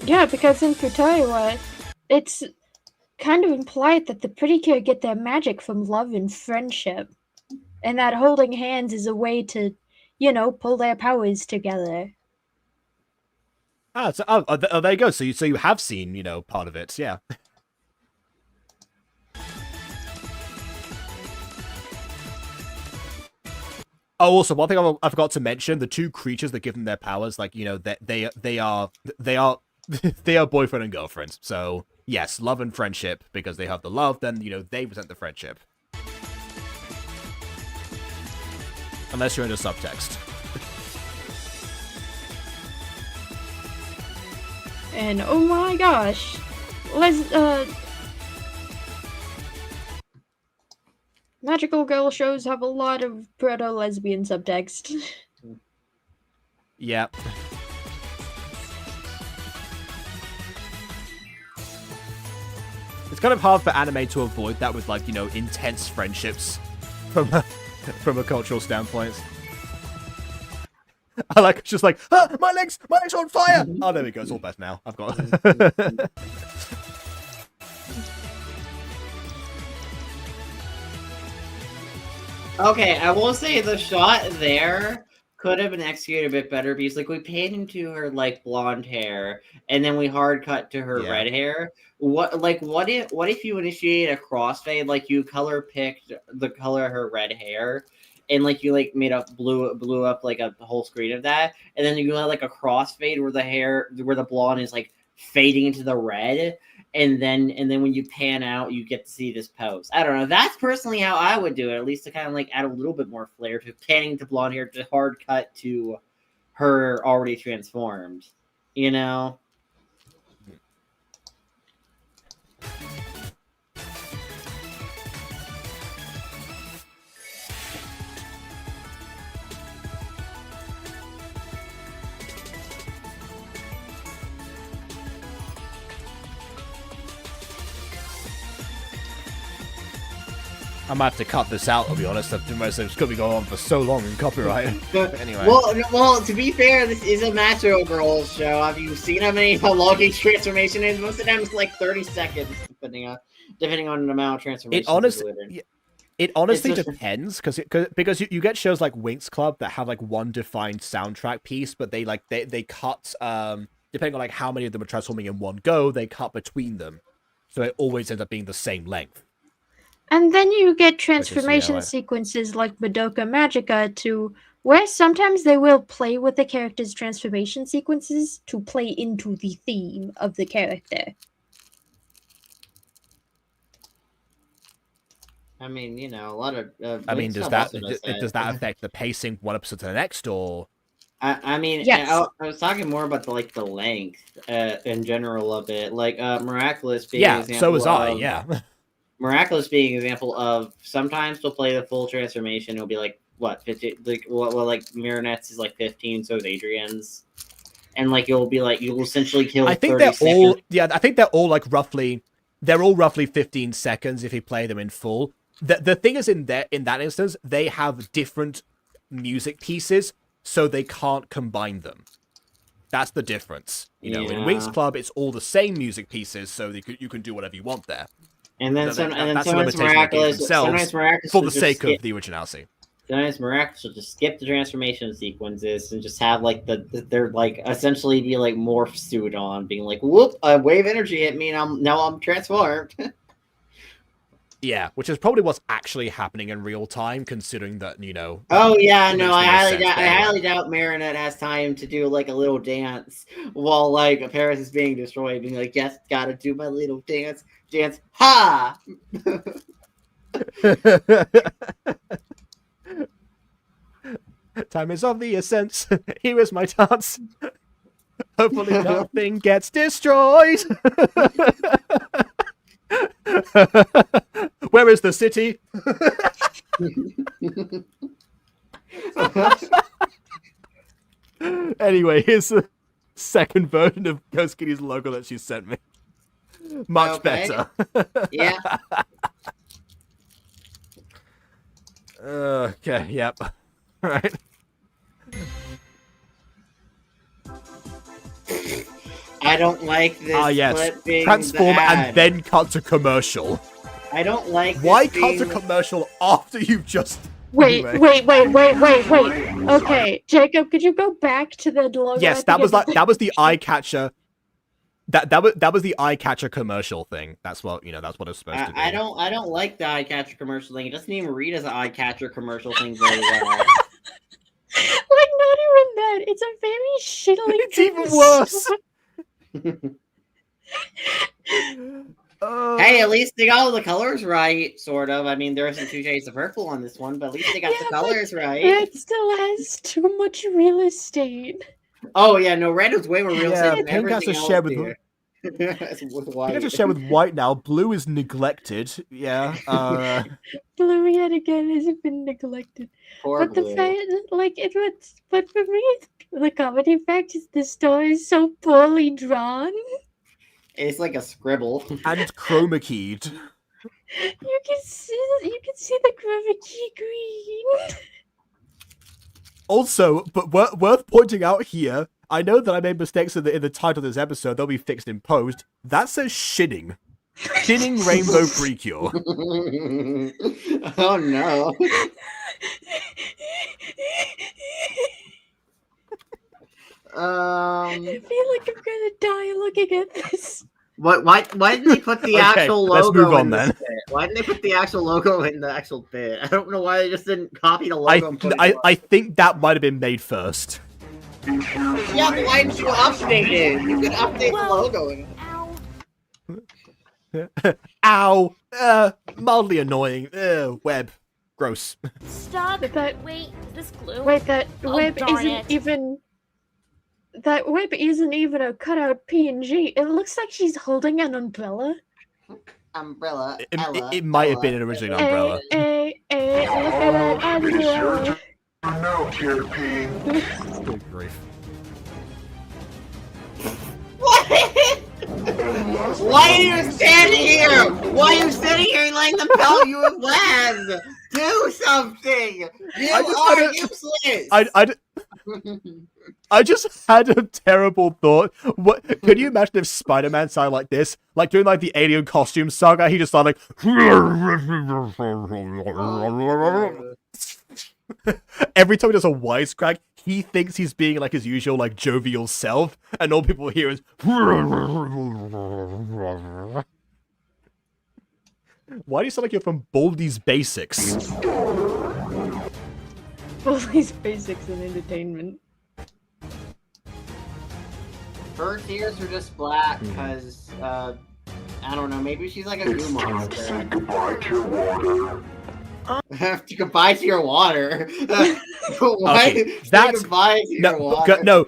Yeah, because in Futariwa, it's kind of implied that the Precure get their magic from love and friendship. And that holding hands is a way to, pull their powers together. There you go. So you have seen, part of it. Yeah. Oh, also, one thing I forgot to mention: the two creatures that give them their powers, like they are boyfriend and girlfriend. So yes, love and friendship, because they have the love. Then they present the friendship. Unless you're into subtext. And oh my gosh, magical girl shows have a lot of proto-lesbian subtext. Yeah. It's kind of hard for anime to avoid that with intense friendships from a cultural standpoint. I like just like, my legs are on fire. Oh, there we go. It's all best now. I've got. Okay, I will say the shot there could have been executed a bit better because we paid into her blonde hair and then we hard cut to her red hair. What if you initiate a crossfade, you color picked the color of her red hair and you made a blew up a whole screen of that, and then you had a crossfade where the blonde is fading into the red. And then when you pan out, you get to see this pose. I don't know. That's personally how I would do it, at least to kind of add a little bit more flair to panning to blonde hair to hard cut to her already transformed. I might have to cut this out, I'll be honest. It's going to be going on for so long in copyright. Anyway. Well, to be fair, this is a Metro Girls show. Have you seen how many logging transformation is? Most of them is 30 seconds, depending on the amount of transformation. It honestly depends, because you get shows like Winx Club that have one defined soundtrack piece, but they cut depending on how many of them are transforming in one go, they cut between them, so it always ends up being the same length. And then you get yeah, transformation like- sequences like Madoka Magica to where sometimes they will play with the character's transformation sequences to play into the theme of the character. I mean, you know, a lot of. I mean, Stuff does also does does that affect the pacing one episode to the next, or? I mean, Yes. I was talking more about the length in general of it. Like Miraculous being Yeah, an example so was I. of- Yeah. Miraculous being an example of sometimes they'll play the full transformation. It'll be like what 50, like like Marinette's is like 15, so is Adrian's, and like you'll essentially kill. I think 30 they're seconds. all. Yeah, I think they're all like roughly. They're all roughly 15 seconds if you play them in full. The thing is, in that instance, they have different music pieces, so they can't combine them. That's the difference. You know, in Winx Yeah. Club, it's all the same music pieces, so you can do whatever you want there. And then That's the sometimes limitation they gave Miraculous. themselves Sometimes Miraculous for will the just sake skip- of the originality. Sometimes Miraculous will just skip the transformation sequences and just have like they're like essentially be like morph suit on, being like, whoop, a wave energy hit me and now I'm transformed. Yeah, which is probably what's actually happening in real time, considering that, you know. Oh yeah, it no, makes I more highly sense, doubt but I anyway. highly doubt Marinette has time to do like a little dance while like Paris is being destroyed, being like, yes, gotta do my little dance. Ha! Time is of the essence. Here is my dance. Hopefully nothing gets destroyed. Where is the city? Anyway, here's the second version of Ghost Kitty's logo that she sent me. Much Okay. better. Yeah. Okay, yep. Alright. I don't like this Ah, yes. clip being Transform the ad. and then cut to commercial. I don't like Why this cut to being... commercial after you've just... Wait. Okay, Jacob, could you go back to the logo? Yes, at that the was end of like that was the eye catcher. That was the eye catcher commercial thing. That's what that's what it's supposed to be. I don't like the eye catcher commercial thing. It doesn't even read as an eye catcher commercial thing very well. Like, not even that. It's a very shittily It's even written worse. Hey, at least they got all the colors right, sort of. I mean, there isn't 2 shades of purple on this one, but at least they got the colors right. It still has too much real estate. Oh yeah, no, red is way more real Yeah, estate than pink has everything to else share with here. It's with I white. have to share with white now. Blue is neglected. Yeah. Blue yet again has been neglected. Poor But the Blue. fact, like, but for me, the comedy fact is the story is so poorly drawn. It's like a scribble. And chroma keyed. You can see the chroma key green. Also, but worth pointing out here, I know that I made mistakes in the title of this episode. They'll be fixed in post. That says shinning. Shinning Rainbow Precure. Oh no. I feel like I'm gonna die looking at this. Why didn't they put the Okay, actual let's logo move on in this then. bit? Why didn't they put the actual logo in the actual bit? I don't know why they just didn't copy the logo and put it I think that might have been made first. Yeah, but why didn't you update it? You could update the logo. Ow! Mildly annoying. Web. Gross. Stop. That- Wait, is this glue? Wait, that Oh, web darn isn't it. even. That web isn't even a cutout PNG. It looks like she's holding an umbrella. Umbrella. It might have been an original umbrella. Look at that umbrella. No, Caterpie. Good grief. Why are you standing here? Why are you sitting here letting them tell you it was? Do something! You I just are had a- useless! I just had a terrible thought. What could you imagine if Spider-Man sounded like this? Like doing like the alien costume saga, he just sounded like every time he does a wisecrack, he thinks he's being like his usual like jovial self, and all people hear is Why do you sound like you're from Baldy's Basics? All these basics in entertainment. Her tears are just black because, I don't know, maybe she's like a goo monster. Say goodbye to your water. Have to goodbye to your water. Why? Okay, Say that's goodbye to your water.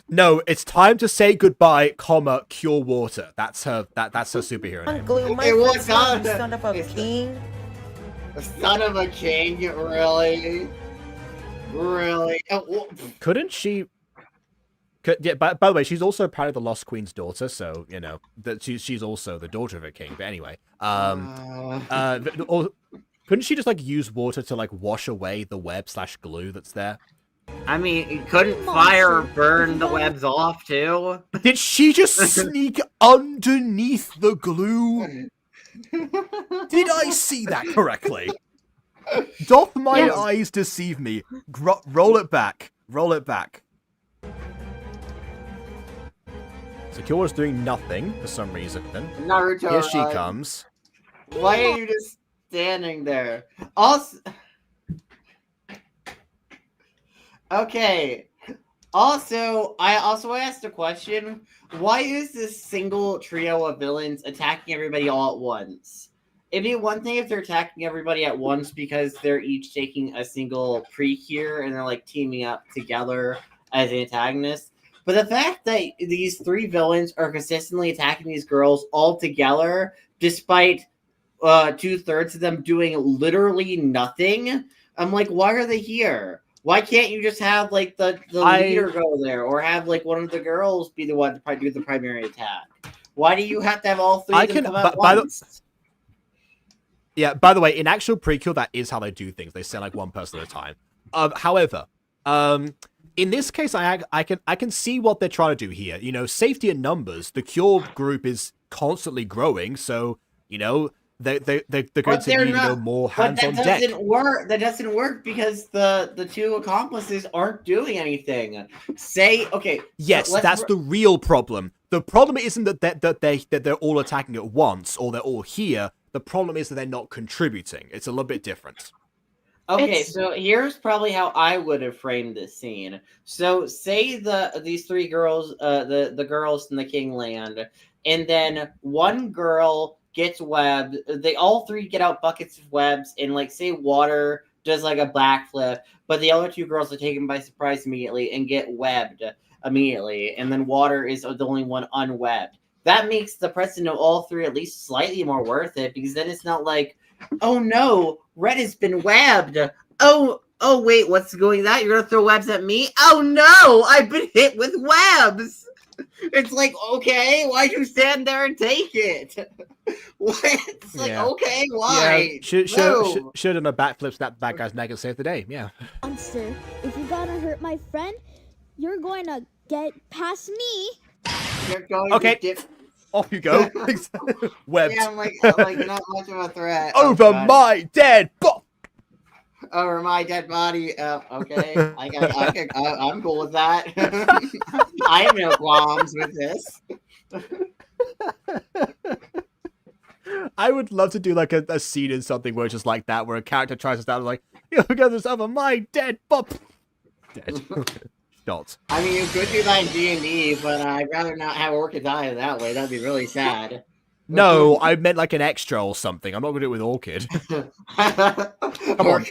No, it's time to say goodbye, comma, cure water. That's her superhero name. Glue my It was son, not- son of a it's- king. Son of a king, really? Really? Couldn't she? Yeah. By the way, she's also apparently the Lost Queen's daughter, so you know that she's also the daughter of a king. But anyway, couldn't she just like use water to like wash away the web/glue that's there? I mean, couldn't fire burn the webs off too? Did she just sneak underneath the glue? Did I see that correctly? Doth my eyes deceive me? Roll it back. Roll it back. So Kyora's doing nothing for some reason. Naruto, Here she comes. Why are you just standing there? Also, okay. Also, I asked a question. Why is this single trio of villains attacking everybody all at once? It'd be one thing if they're attacking everybody at once because they're each taking a single precure and they're like teaming up together as an antagonist. But the fact that these three villains are consistently attacking these girls all together, despite 2/3 of them doing literally nothing, I'm like, why are they here? Why can't you just have like the leader go there, or have like one of the girls be the one to do the primary attack? Why do you have to have all three of them come at once? Yeah, by the way, in actual Precure, that is how they do things. They send like one person at a time. However, in this case, I can see what they're trying to do here. You know, safety in numbers. The Cure group is constantly growing, so you know they're going to need more hands on deck. That doesn't work because the two accomplices aren't doing anything. Yes, that's the real problem. The problem isn't that they're all attacking at once or they're all here. The problem is that they're not contributing. It's a little bit different. Okay, so here's probably how I would have framed this scene. So say these three girls, the girls in the King Land, and then one girl gets webbed. They all three get out buckets of webs, and like say Water does like a backflip, but the other two girls are taken by surprise immediately and get webbed immediately, and then Water is the only one unwebbed. That makes the precedent of all three at least slightly more worth it, because then it's not like, oh no, Red has been webbed. Oh wait, what's going on? You're gonna throw webs at me? Oh no, I've been hit with webs. It's like, okay, why'd you stand there and take it? It's like, okay, why? Yeah, should have done a backflip, snap the bad guy's neck and save the day. Yeah. Monster, if you gotta hurt my friend, you're going to get past me. You're going to off you go. Webbed. Yeah, I'm like not much of a threat. Over my dead body. Over my dead body. Okay, I'm cool with that. I have no qualms with this. I would love to do like a scene in something where it's just like that, where a character tries to stand like, "You're gonna over my dead body." Dead. Shot. I mean, you could do that in D&D, but I'd rather not have Orca die that way. That'd be really sad. No, I meant like an extra or something. I'm not gonna do it with Orchid. Come on,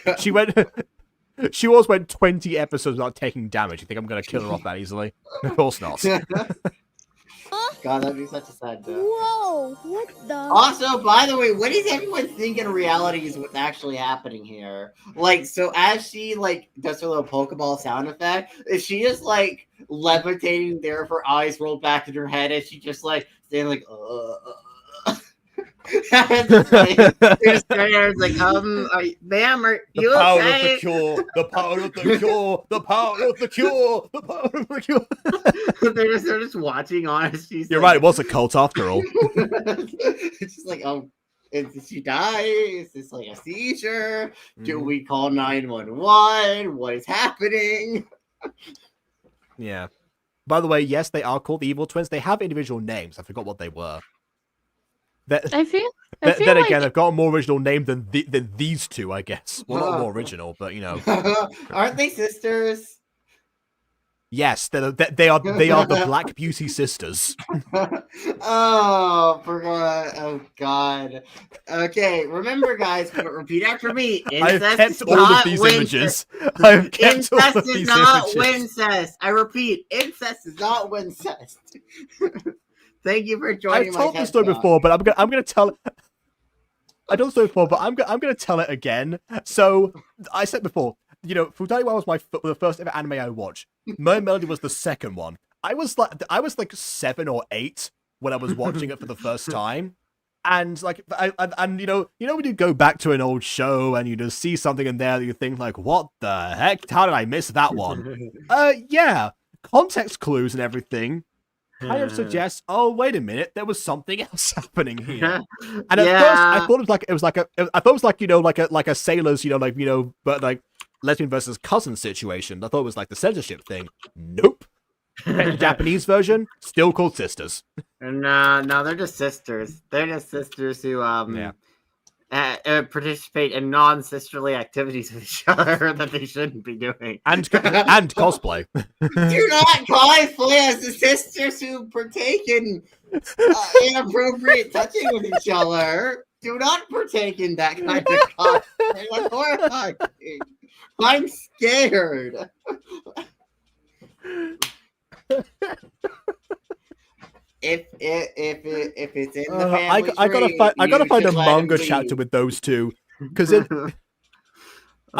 she always went 20 episodes without taking damage. You think I'm gonna kill her off that easily? Of course not. God, that'd be such a sad death. Whoa, what the? Also, by the way, what does everyone think in reality is what's actually happening here? Like, so as she, like, does her little Pokeball sound effect, is she just, like, levitating there with her eyes rolled back in her head, and she just, like, standing, like, It's like, ma'am, are you the power okay? of the cure, the power of the cure, the power of the cure, the power of the cure. they're just watching on. You're right, it was a cult after all. It's just like, did she die? Is this like a seizure? Do we call 911? What is happening? Yeah. By the way, yes, they are called the Evil Twins. They have individual names. I forgot what they were. I feel Then like again, they've got a more original name than these two, I guess. Well, not more original, but you know. Aren't they sisters? Yes, they are the Black Beauty sisters. Oh, forgot. Oh God. Okay, remember, guys. Repeat after me. I've Incest kept is all of not these wincest. images. I've kept all Incest of is these not images. wincest. I repeat, incest is not wincest. Thank you for joining I've my told TED this story Talk. before, but I'm gonna tell. I told the story before, but I'm gonna tell it again. So I said before, you know, Futaiwa was the first ever anime I watched. Mermaid Melody was the second one. I was like 7 or 8 when I was watching it for the first time, and like and you know when you go back to an old show and you just see something in there that you think like, what the heck? How did I miss that one? Yeah, context clues and everything kind of suggests, oh wait a minute, there was something else happening here. And at first I thought it was like a sailors, but like lesbian versus cousin situation. I thought it was like the censorship thing. Nope. The Japanese version still called sisters. No, they're just sisters. They're just sisters who participate in non-sisterly activities with each other that they shouldn't be doing. And cosplay. Do not cosplay as the sisters who partake in inappropriate touching with each other. Do not partake in that kind of cosplay. That's horrifying. I'm scared. If it's in the family I gotta find a manga leave. chapter with those two, because I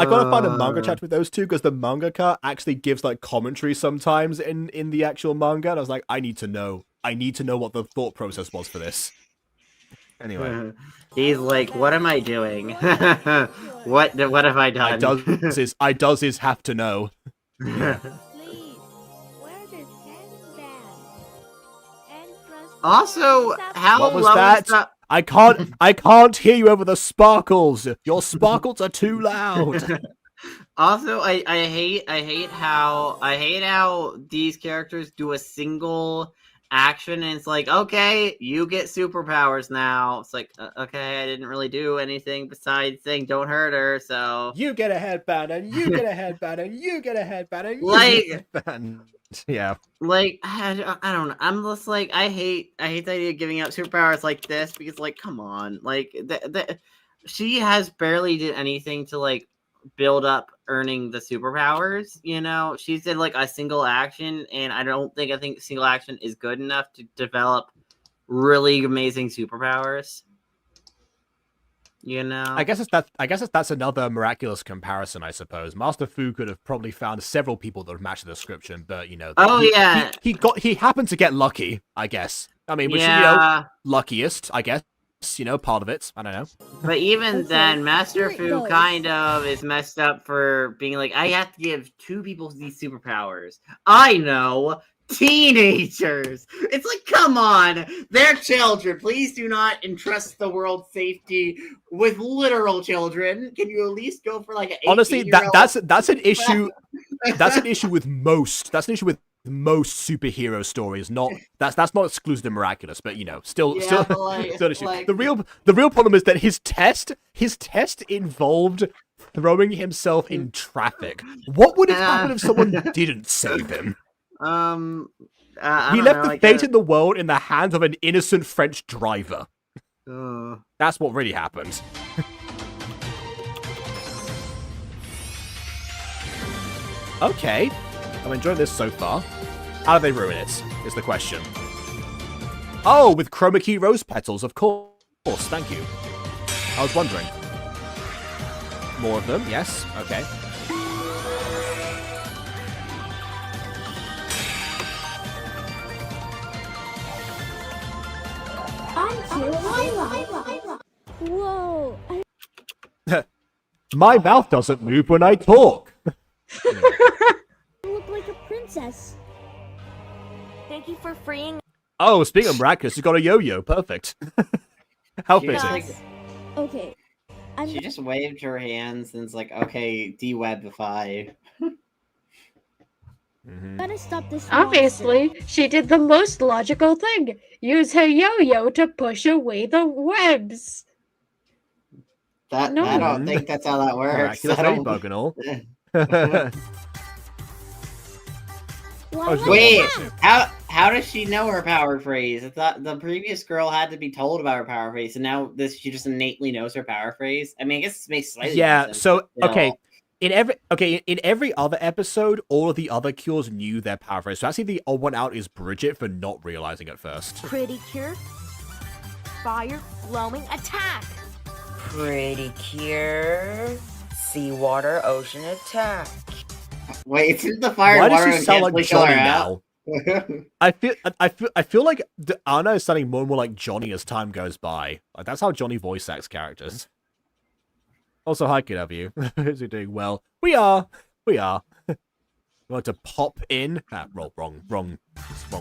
gotta find a manga chapter with those two, because the mangaka actually gives like commentary sometimes in the actual manga, and I was like, I need to know what the thought process was for this. Anyway, he's like, what am I doing? what have I done? I does have to know. Yeah. Also, how what was low that? is the... I can't hear you over the sparkles. Your sparkles are too loud. Also, I hate how these characters do a single action and it's like, okay, you get superpowers now. It's like, okay, I didn't really do anything besides saying don't hurt her, so you get a headband and you get a headband and you get a headband and you like get a headband. Yeah. Like, I don't know. I'm just like, I hate the idea of giving out superpowers like this, because like, come on, like she has barely did anything to like build up earning the superpowers. You know, she did like a single action, and I think single action is good enough to develop really amazing superpowers. You know, I guess that's another miraculous comparison, I suppose. Master Fu could have probably found several people that would match the description, but you know, he happened to get lucky, I guess. I mean, which luckiest, I guess. You know, part of it. I don't know. But even then, Master Fu kind of is messed up for being like, I have to give 2 people these superpowers. I know. Teenagers. It's like, come on, they're children. Please do not entrust the world's safety with literal children. Can you at least go for like an 18-year-old? Honestly, that's an issue. That's an issue with most. That's an issue with most superhero stories. That's not exclusive to Miraculous, but you know, still still an issue. Like, the real problem is that his test involved throwing himself in traffic. What would have happened if someone didn't save him? He left the fate in the world in the hands of an innocent French driver. That's what really happened. Okay, I'm enjoying this so far. How do they ruin it, is the question. Oh, with chroma key rose petals, of course. Thank you. I was wondering. More of them, yes. Okay. Whoa. My mouth doesn't move when I talk. You look like a princess. Thank you for freeing. Oh, speaking of miraculous, you got a yo-yo. Perfect. How fitting. Like, Okay. she just waved her hands and it's like, okay, de-webify. Gotta stop this. Obviously, she did the most logical thing. Use her yo-yo to push away the webs. I don't think that's how that works. Miraculous I don't. ladybug and all. Wait, how does she know her power phrase? I thought the previous girl had to be told about her power phrase, and now she just innately knows her power phrase. I mean, I guess it makes slightly more sense, so but still. in every other episode, all of the other cures knew their power phrase. So actually, the odd one out is Bridget for not realizing at first. Pretty cure. Fire flowing attack. Pretty cure. Seawater ocean attack. Wait, isn't the fire Why water does she sound like intensely kill her Johnny out? now? I feel like Anna is sounding more and more like Johnny as time goes by. Like that's how Johnny voice acts characters. Also, hi, kid, of you. Is he doing well? We are. We want to pop in. Wrong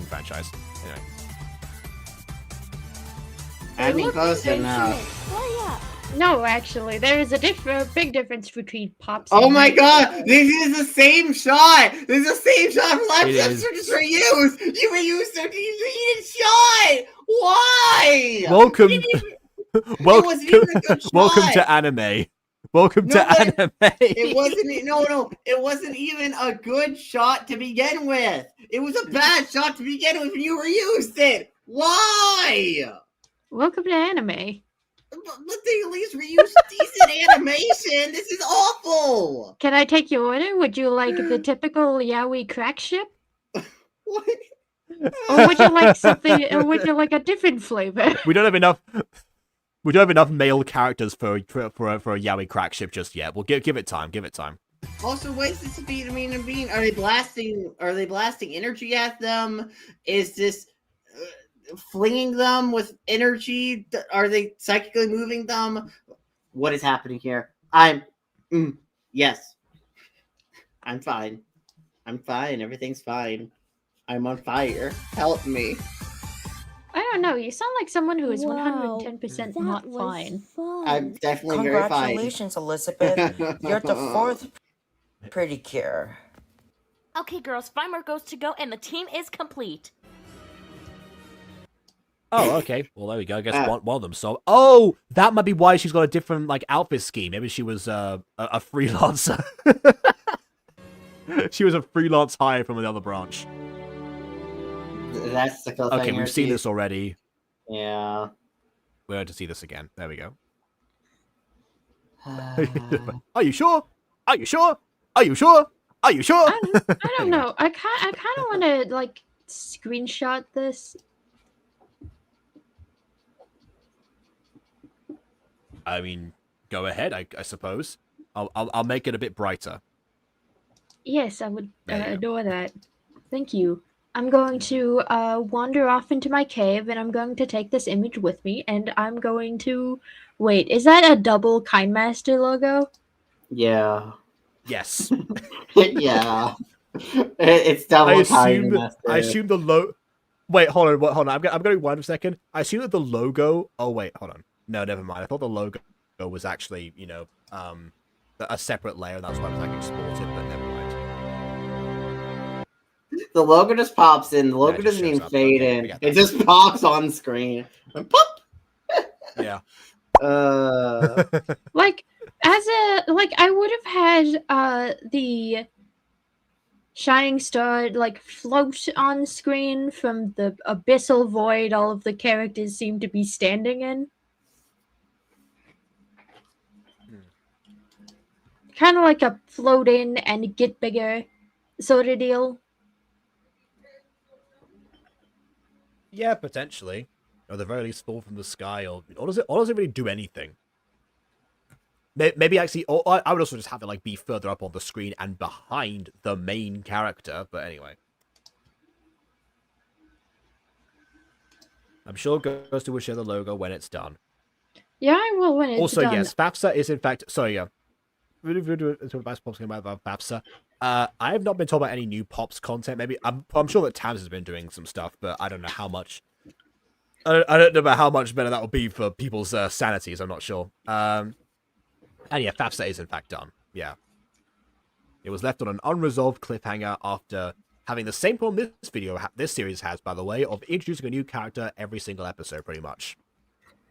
franchise. Anyway. I mean, close enough. No, actually, there is a big difference between pops. Oh and my god, this is the same shot! This is the same shot from last It is. episode, just reused! You reused the deleted shot! Why? Welcome wasn't even a good welcome shot. to anime. Welcome to anime. It wasn't, it wasn't even a good shot to begin with. It was a bad shot to begin with and you reused it! Why? Welcome to anime. But they at least reused decent animation. This is awful. Can I take your order? Would you like the typical yaoi crack ship? What? Or would you like something? Or would you like a different flavor? We don't have enough. We don't have enough male characters for a yaoi crack ship just yet. We'll give it time. Give it time. Also, ways this to be. Are they blasting? Are they blasting energy at them? Is this flinging them with energy? Are they psychically moving them? What is happening here? Yes. I'm fine. I'm fine. Everything's fine. I'm on fire. Help me. I don't know. You sound like someone who is Wow, 110% that not was fine. fun. I'm definitely very fine. Congratulations, Elizabeth. You're the fourth pretty cure. Okay, girls, 5 more ghosts to go, and the team is complete. Oh, okay. Well, there we go. I guess one of them. So, oh, that might be why she's got a different outfit scheme. Maybe she was a freelancer. She was a freelance hire from another branch. That's the cool thing. Okay, we've seen this already. Yeah. We're going to see this again. There we go. Are you sure? Are you sure? Are you sure? Are you sure? I don't know. I kind of want to screenshot this. I mean, go ahead. I suppose. I'll make it a bit brighter. Yes, I would adore that. Thank you. I'm going to wander off into my cave, and I'm going to take this image with me, and I'm going to... Wait, is that a double Kindmaster logo? Yeah. Yes. Yeah. It's double I assume the logo... Wait, hold on. I'm going to rewind a second. I assume that the logo... Oh, wait, hold on. No, never mind. I thought the logo was actually, a separate layer, and that's why it was exported, but never mind. The logo just pops in. The logo doesn't even fade in. It just pops on screen. And pop! Yeah. I would have had the shining star float on screen from the abyssal void all of the characters seem to be standing in. Kind of like a float in and get bigger sort of deal. Yeah, potentially. Or at the very least fall from the sky, or does it really do anything? Maybe actually, or I would also just have it be further up on the screen and behind the main character, but anyway. I'm sure Ghost will share the logo when it's done. Yeah, I will when it's also, done. Also, yes, FAFSA is in fact... Sorry, yeah. About FAFSA. I have not been told about any new Pops content. Maybe I'm sure that Tams has been doing some stuff, but I don't know how much. I don't know about how much better that will be for people's sanities. I'm not sure. And yeah, FAFSA is in fact done. Yeah, it was left on an unresolved cliffhanger after having the same problem this series has, by the way, of introducing a new character every single episode, pretty much.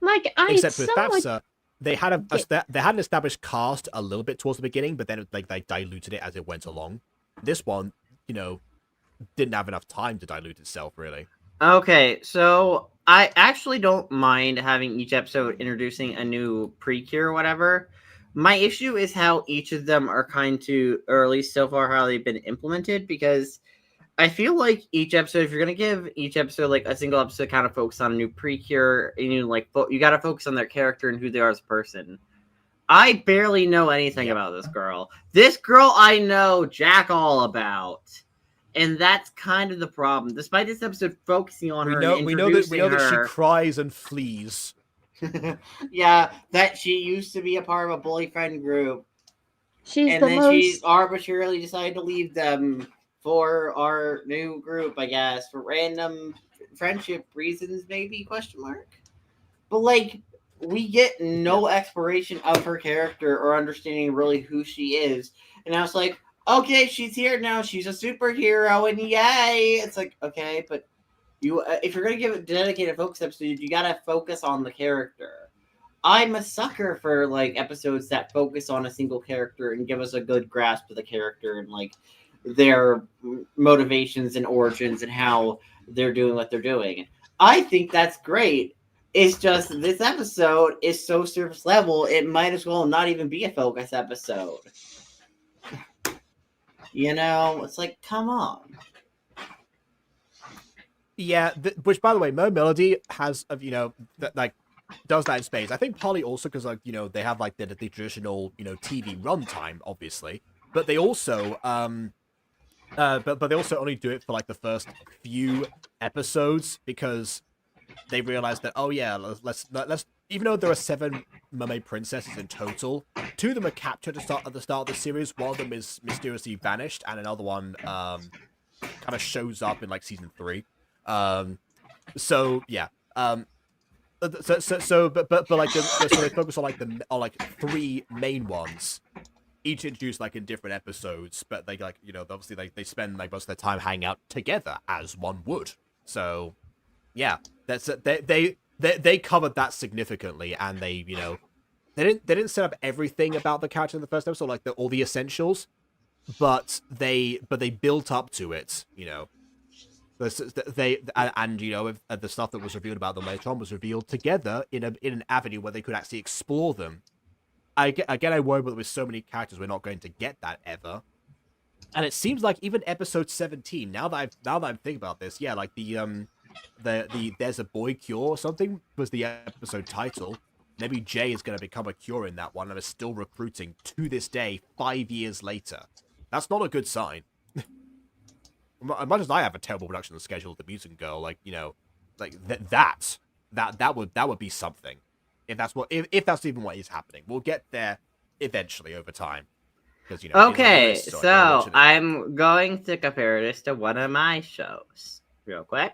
Like, I Except with somewhat... FAFSA, they had an established cast a little bit towards the beginning, but then they diluted it as it went along. This one, didn't have enough time to dilute itself, really. Okay, so I actually don't mind having each episode introducing a new Precure or whatever. My issue is how each of them are or at least so far how they've been implemented, because I feel like each episode, if you're gonna give each episode like a single episode kind of focus on a new Precure, and you gotta focus on their character and who they are as a person. I barely know anything about this girl. This girl I know jack all about. And that's kind of the problem. Despite this episode focusing on her, we know that she cries and flees. Yeah, that she used to be a part of a bully friend group. She arbitrarily decided to leave them for our new group, I guess, for random friendship reasons, maybe, ? But, like, we get no exploration of her character or understanding really who she is. And I was like, okay, she's here now. She's a superhero, and yay! It's like, okay, but if you're gonna give a dedicated focus episode, you gotta focus on the character. I'm a sucker for like episodes that focus on a single character and give us a good grasp of the character and like their motivations and origins and how they're doing what they're doing. I think that's great. It's just this episode is so surface level, it might as well not even be a focus episode. It's like, come on. Yeah, which, by the way, Mo Melody has, does that in space. I think partly also because, they have, the traditional, TV runtime, obviously. But they also, but they also only do it for, the first few episodes because they realize that, oh, yeah, let's even though there are 7 mermaid princesses in total, 2 of them are captured at the start of the series, one of them is mysteriously vanished, and another one kind of shows up in season 3. So yeah. But so they focus on 3 main ones, each introduced in different episodes, but they obviously they spend most of their time hanging out together as one would. So yeah, that's they covered that significantly, and they didn't set up everything about the character in the first episode, all the essentials, but they built up to it, the stuff that was revealed about them later on was revealed together in an avenue where they could actually explore them. I worry that with so many characters we're not going to get that ever. And it seems like even episode 17, now that I'm thinking about this, yeah, the There's a Boy Cure or something was the episode title. Maybe Jay is going to become a cure in that one and is still recruiting to this day, 5 years later. That's not a good sign. As much as I have a terrible production schedule with the Mutant Girl, that would be something. If that's even what is happening, we'll get there eventually over time. Okay, so I'm going to compare this to one of my shows real quick.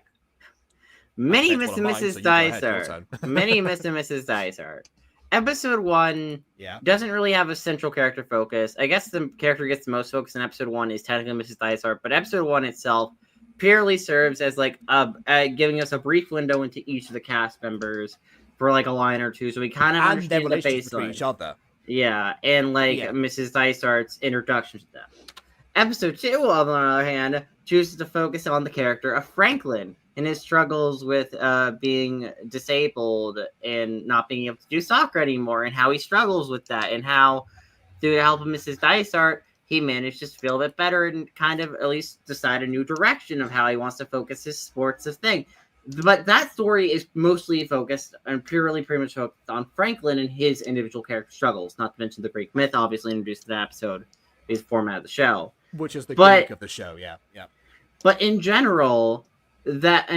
Many Mr. and Mrs. Dysart. Many Mr. and Mrs. Dysart. Episode 1 doesn't really have a central character focus. I guess the character gets the most focus in episode 1 is technically Mrs. Dysart, but episode 1 itself purely serves as giving us a brief window into each of the cast members for a line or two, so we kind of understand the baseline. Each other. Yeah, and Mrs. Dysart's introduction to them. Episode 2, on the other hand, chooses to focus on the character of Franklin and his struggles with being disabled and not being able to do soccer anymore, and how he struggles with that, and how, through the help of Mrs. Dysart, he managed to feel a bit better and kind of at least decide a new direction of how he wants to focus his sports thing. But that story is mostly focused and pretty much focused on Franklin and his individual character struggles, not to mention the Greek myth obviously introduced in the episode, is the format of the show. Which is the gimmick of the show, yeah. But in general, that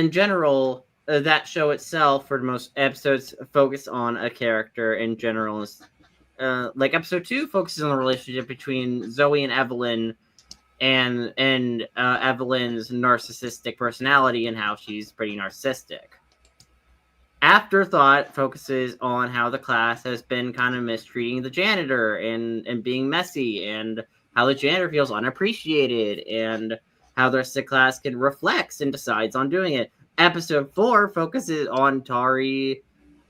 show itself, for most episodes, focus on a character in general. Episode 2 focuses on the relationship between Zoe and Evelyn, and Evelyn's narcissistic personality and how she's pretty narcissistic. Afterthought focuses on how the class has been kind of mistreating the janitor and being messy, and how the janitor feels unappreciated, and how the rest of the class can reflects and decides on doing it. Episode 4 focuses on Tari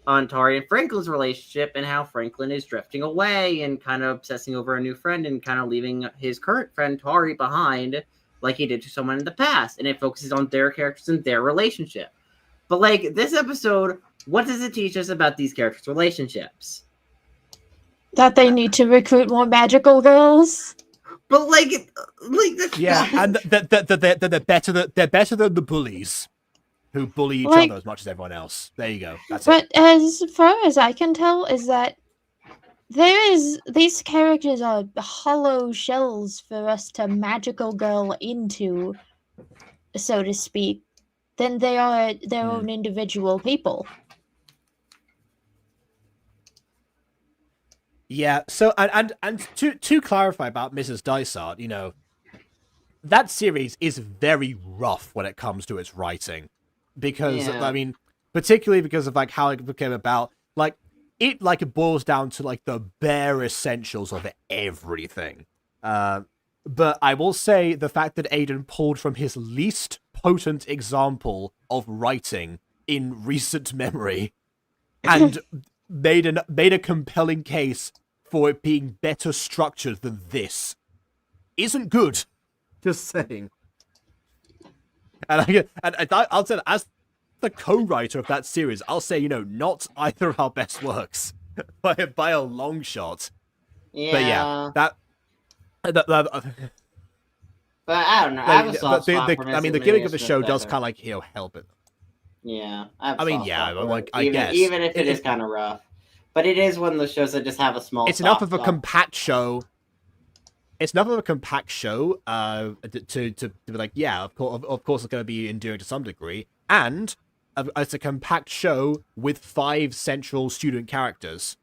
and Franklin's relationship and how Franklin is drifting away and kind of obsessing over a new friend and kind of leaving his current friend Tari behind like he did to someone in the past. And it focuses on their characters and their relationship. But like this episode, what does it teach us about these characters' relationships? That they need to recruit more magical girls. But like yeah, and they're better than the bullies who bully each other as much as everyone else. There you go. That's but it. As far as I can tell, is that these characters are hollow shells for us to magical girl into, so to speak. Then they are their own individual people. Yeah. So and to clarify about Mrs. Dysart, you know, that series is very rough when it comes to its writing, because I mean, particularly because of like how it became about. Like it boils down to like the bare essentials of everything. But I will say the fact that Aiden pulled from his least potent example of writing in recent memory and made a compelling case for it being better structured than this isn't good. Just saying. And I'll say that as the co-writer of that series, I'll say, you know, not either of our best works by a long shot. Yeah. But yeah, but I don't know. I have a soft spot for I mean, the gimmick of the show does kind of like, you know, help it. Yeah. I mean, yeah, like I guess even if it is kind of rough, but it is one of those shows that just have a small. It's enough of a compact show. It's enough of a compact show to be like, yeah, of course, it's going to be enduring to some degree, and it's a compact show with 5 central student characters.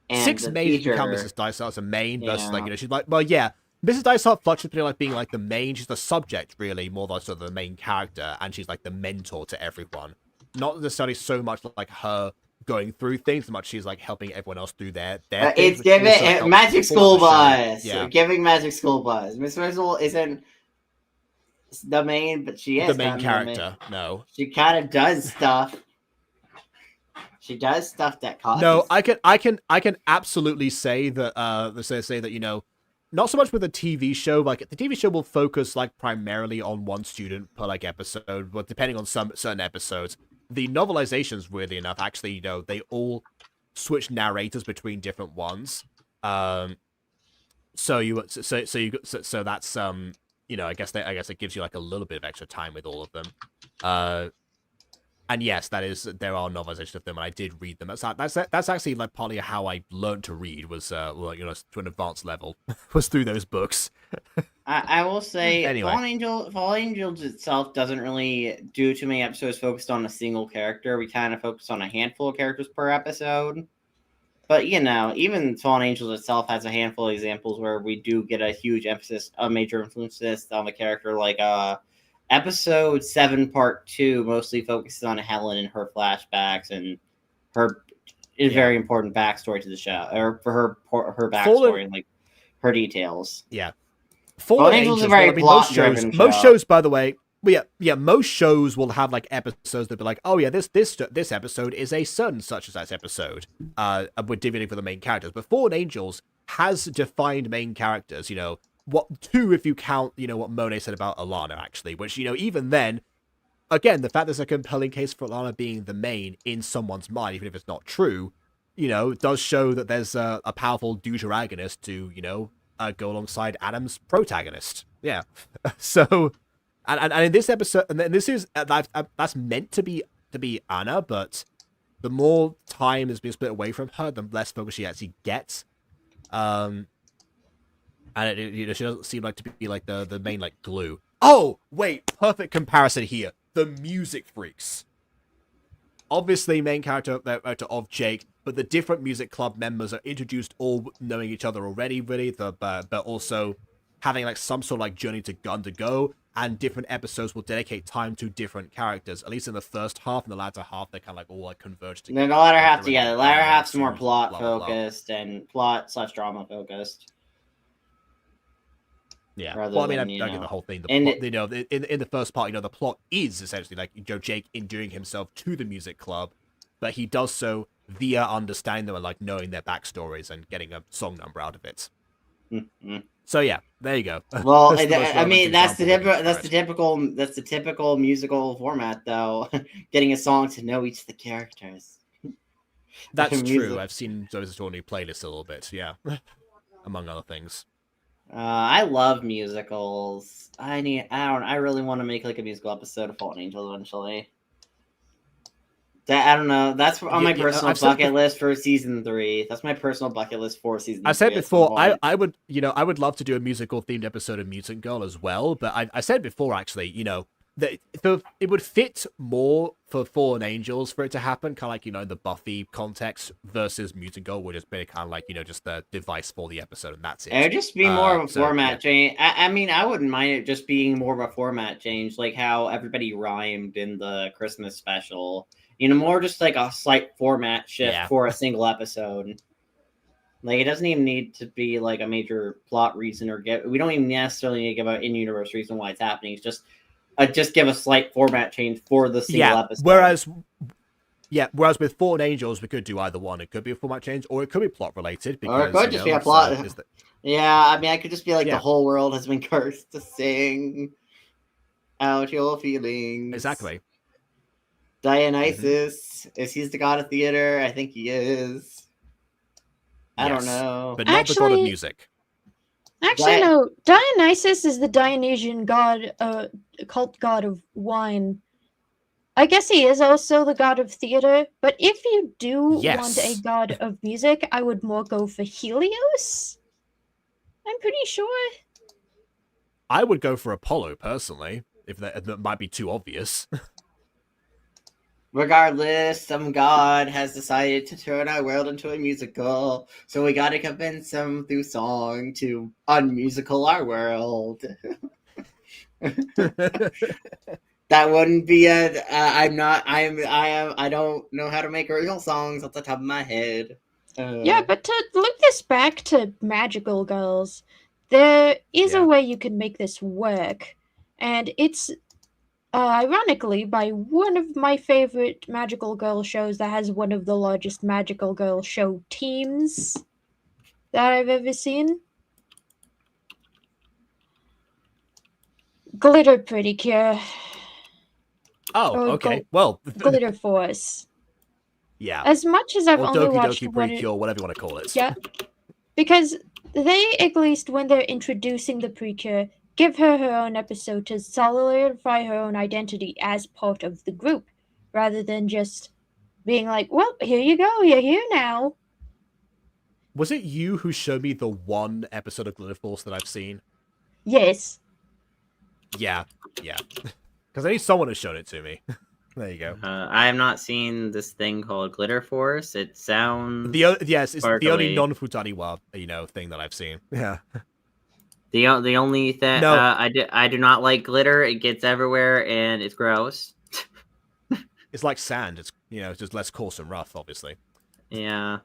And 6 main become Mrs. Dysart as a main versus like, you know, she's like, well, yeah, Mrs. Dysart fluctuates between like being like the main, she's the subject really more than sort of the main character, and she's like the mentor to everyone. Not necessarily so much like her going through things, as much she's like helping everyone else through their it's giving Magic School Bus. Yeah. Giving Magic School Bus. Miss Frizzle isn't the main, but she is the main character. No, she kind of does stuff. She does stuff that causes. No, I can absolutely say that say that, you know, not so much with a TV show. Like the TV show will focus like primarily on one student per like episode, but depending on some certain episodes. The novelizations, weirdly enough, actually, you know, they all switch narrators between different ones. So that's you know, I guess it gives you like a little bit of extra time with all of them. And yes, there are novelizations of them, and I did read them. That's actually like partly how I learned to read was well, you know, to an advanced level was through those books. I will say, anyway. Fallen Angels itself doesn't really do too many episodes focused on a single character. We kind of focus on a handful of characters per episode. But, you know, even Fallen Angels itself has a handful of examples where we do get a huge emphasis, a major emphasis on the character. Like, episode 7, part 2 mostly focuses on Helen and her flashbacks and her very important backstory to the show, or for her backstory and, like, her details. Yeah. Fallen Angels is a very plot-driven show. Most shows, by the way, most shows will have like episodes that be like, oh yeah, this episode is a certain such as that episode. We're dividing for the main characters, but Fallen Angels has defined main characters. You know, 2 if you count, you know, what Monet said about Alana actually, which, you know, even then, again, the fact there's a compelling case for Alana being the main in someone's mind, even if it's not true, you know, does show that there's a powerful deuteragonist to, you know, go alongside Adam's protagonist. Yeah. So, and in this episode, and this is that's meant to be Anna, but the more time is being split away from her, the less focus she actually gets. And you know, she doesn't seem like to be like the main like glue. Oh wait, perfect comparison here. The Music Freaks. Obviously, main character of Jake, but the different music club members are introduced all knowing each other already, really. But also having like some sort of like journey to undergo, and different episodes will dedicate time to different characters. At least in the first half, and the latter half, they kind of like all like converge together. Then the latter half together. The latter half's more plot focused and plot/drama focused. Yeah. Rather Well, I mean, than, I get the whole thing. The and plot, in the first part, the plot is essentially like Jake endearing himself to the music club, but he does so via understanding them and like knowing their backstories and getting a song number out of it. mm-hmm. So yeah, there you go. Well, That's the most I mean, relevant that's the typical musical format, though. Getting a song to know each of the characters. That's Music. true. I've seen those new playlists a little bit, yeah, among other things. I love musicals. I really want to make like a musical episode of Fallen Angels eventually. I don't know. That's on my personal bucket list for season 3. That's my personal bucket list for season 3. I said before, I would, I would love to do a musical themed episode of Mutant Girl as well. But I said before, actually, that it would fit more for Fallen Angels for it to happen, kind of like, in the Buffy context versus Mutant Girl would just be kind of like, just the device for the episode, and that's it. It would just be more of a format change. I mean, I wouldn't mind it just being more of a format change, like how everybody rhymed in the Christmas special. More just like a slight format shift for a single episode. Like, it doesn't even need to be like a major plot reason we don't even necessarily need to give an in-universe reason why it's happening. It's just give a slight format change for the single episode. Whereas with Fallen Angels, we could do either one. It could be a format change, or it could be plot related. Because, or it could just be a plot. Yeah, I mean, I could just be like the whole world has been cursed to sing out your feelings. Exactly. Dionysus, is he the god of theater? I think he is. I don't know. But not the god of music. Actually, no. Dionysus is the Dionysian god, cult god of wine. I guess he is also the god of theater, but if you do want a god of music, I would more go for Helios. I'm pretty sure. I would go for Apollo, personally, if that might be too obvious. Regardless, some god has decided to turn our world into a musical, so we gotta convince him through song to unmusical our world. That wouldn't be I don't know how to make original songs off the top of my head. Yeah, but to look this back to Magical Girls, there is a way you can make this work, and it's ironically by one of my favorite Magical Girl shows that has one of the largest Magical Girl show teams that I've ever seen. Glitter Precure. Oh, okay. Well, Glitter Force. Yeah. As much as I've or only Doki watched Doki Precure, whatever you want to call it. Yeah. Because they, at least when they're introducing the Precure, give her own episode to solidify her own identity as part of the group, rather than just being like, well, here you go, you're here now. Was it you who showed me the one episode of Glitter Force that I've seen? Yes. Yeah. Because I need someone to show it to me. There you go. I have not seen this thing called Glitter Force. It sounds it's sparkly. the only non-Futariwa, thing that I've seen. Yeah. The only thing I do not like glitter. It gets everywhere and it's gross. It's like sand. It's it's just less coarse and rough, obviously. Yeah.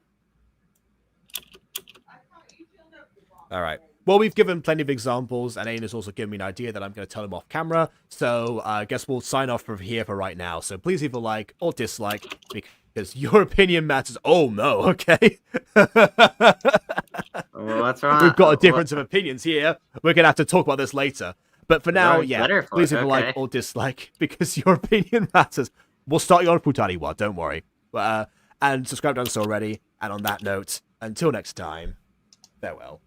All right. Well, we've given plenty of examples, and Aiden has also given me an idea that I'm going to tell him off camera. So I guess we'll sign off from here for right now. So please either like or dislike, because your opinion matters. Oh, no, okay? Well, that's right. We've got a difference of opinions here. We're going to have to talk about this later. But for now, please either like or dislike, because your opinion matters. We'll start you on Futariwa, don't worry. And subscribe done so already. And on that note, until next time, farewell.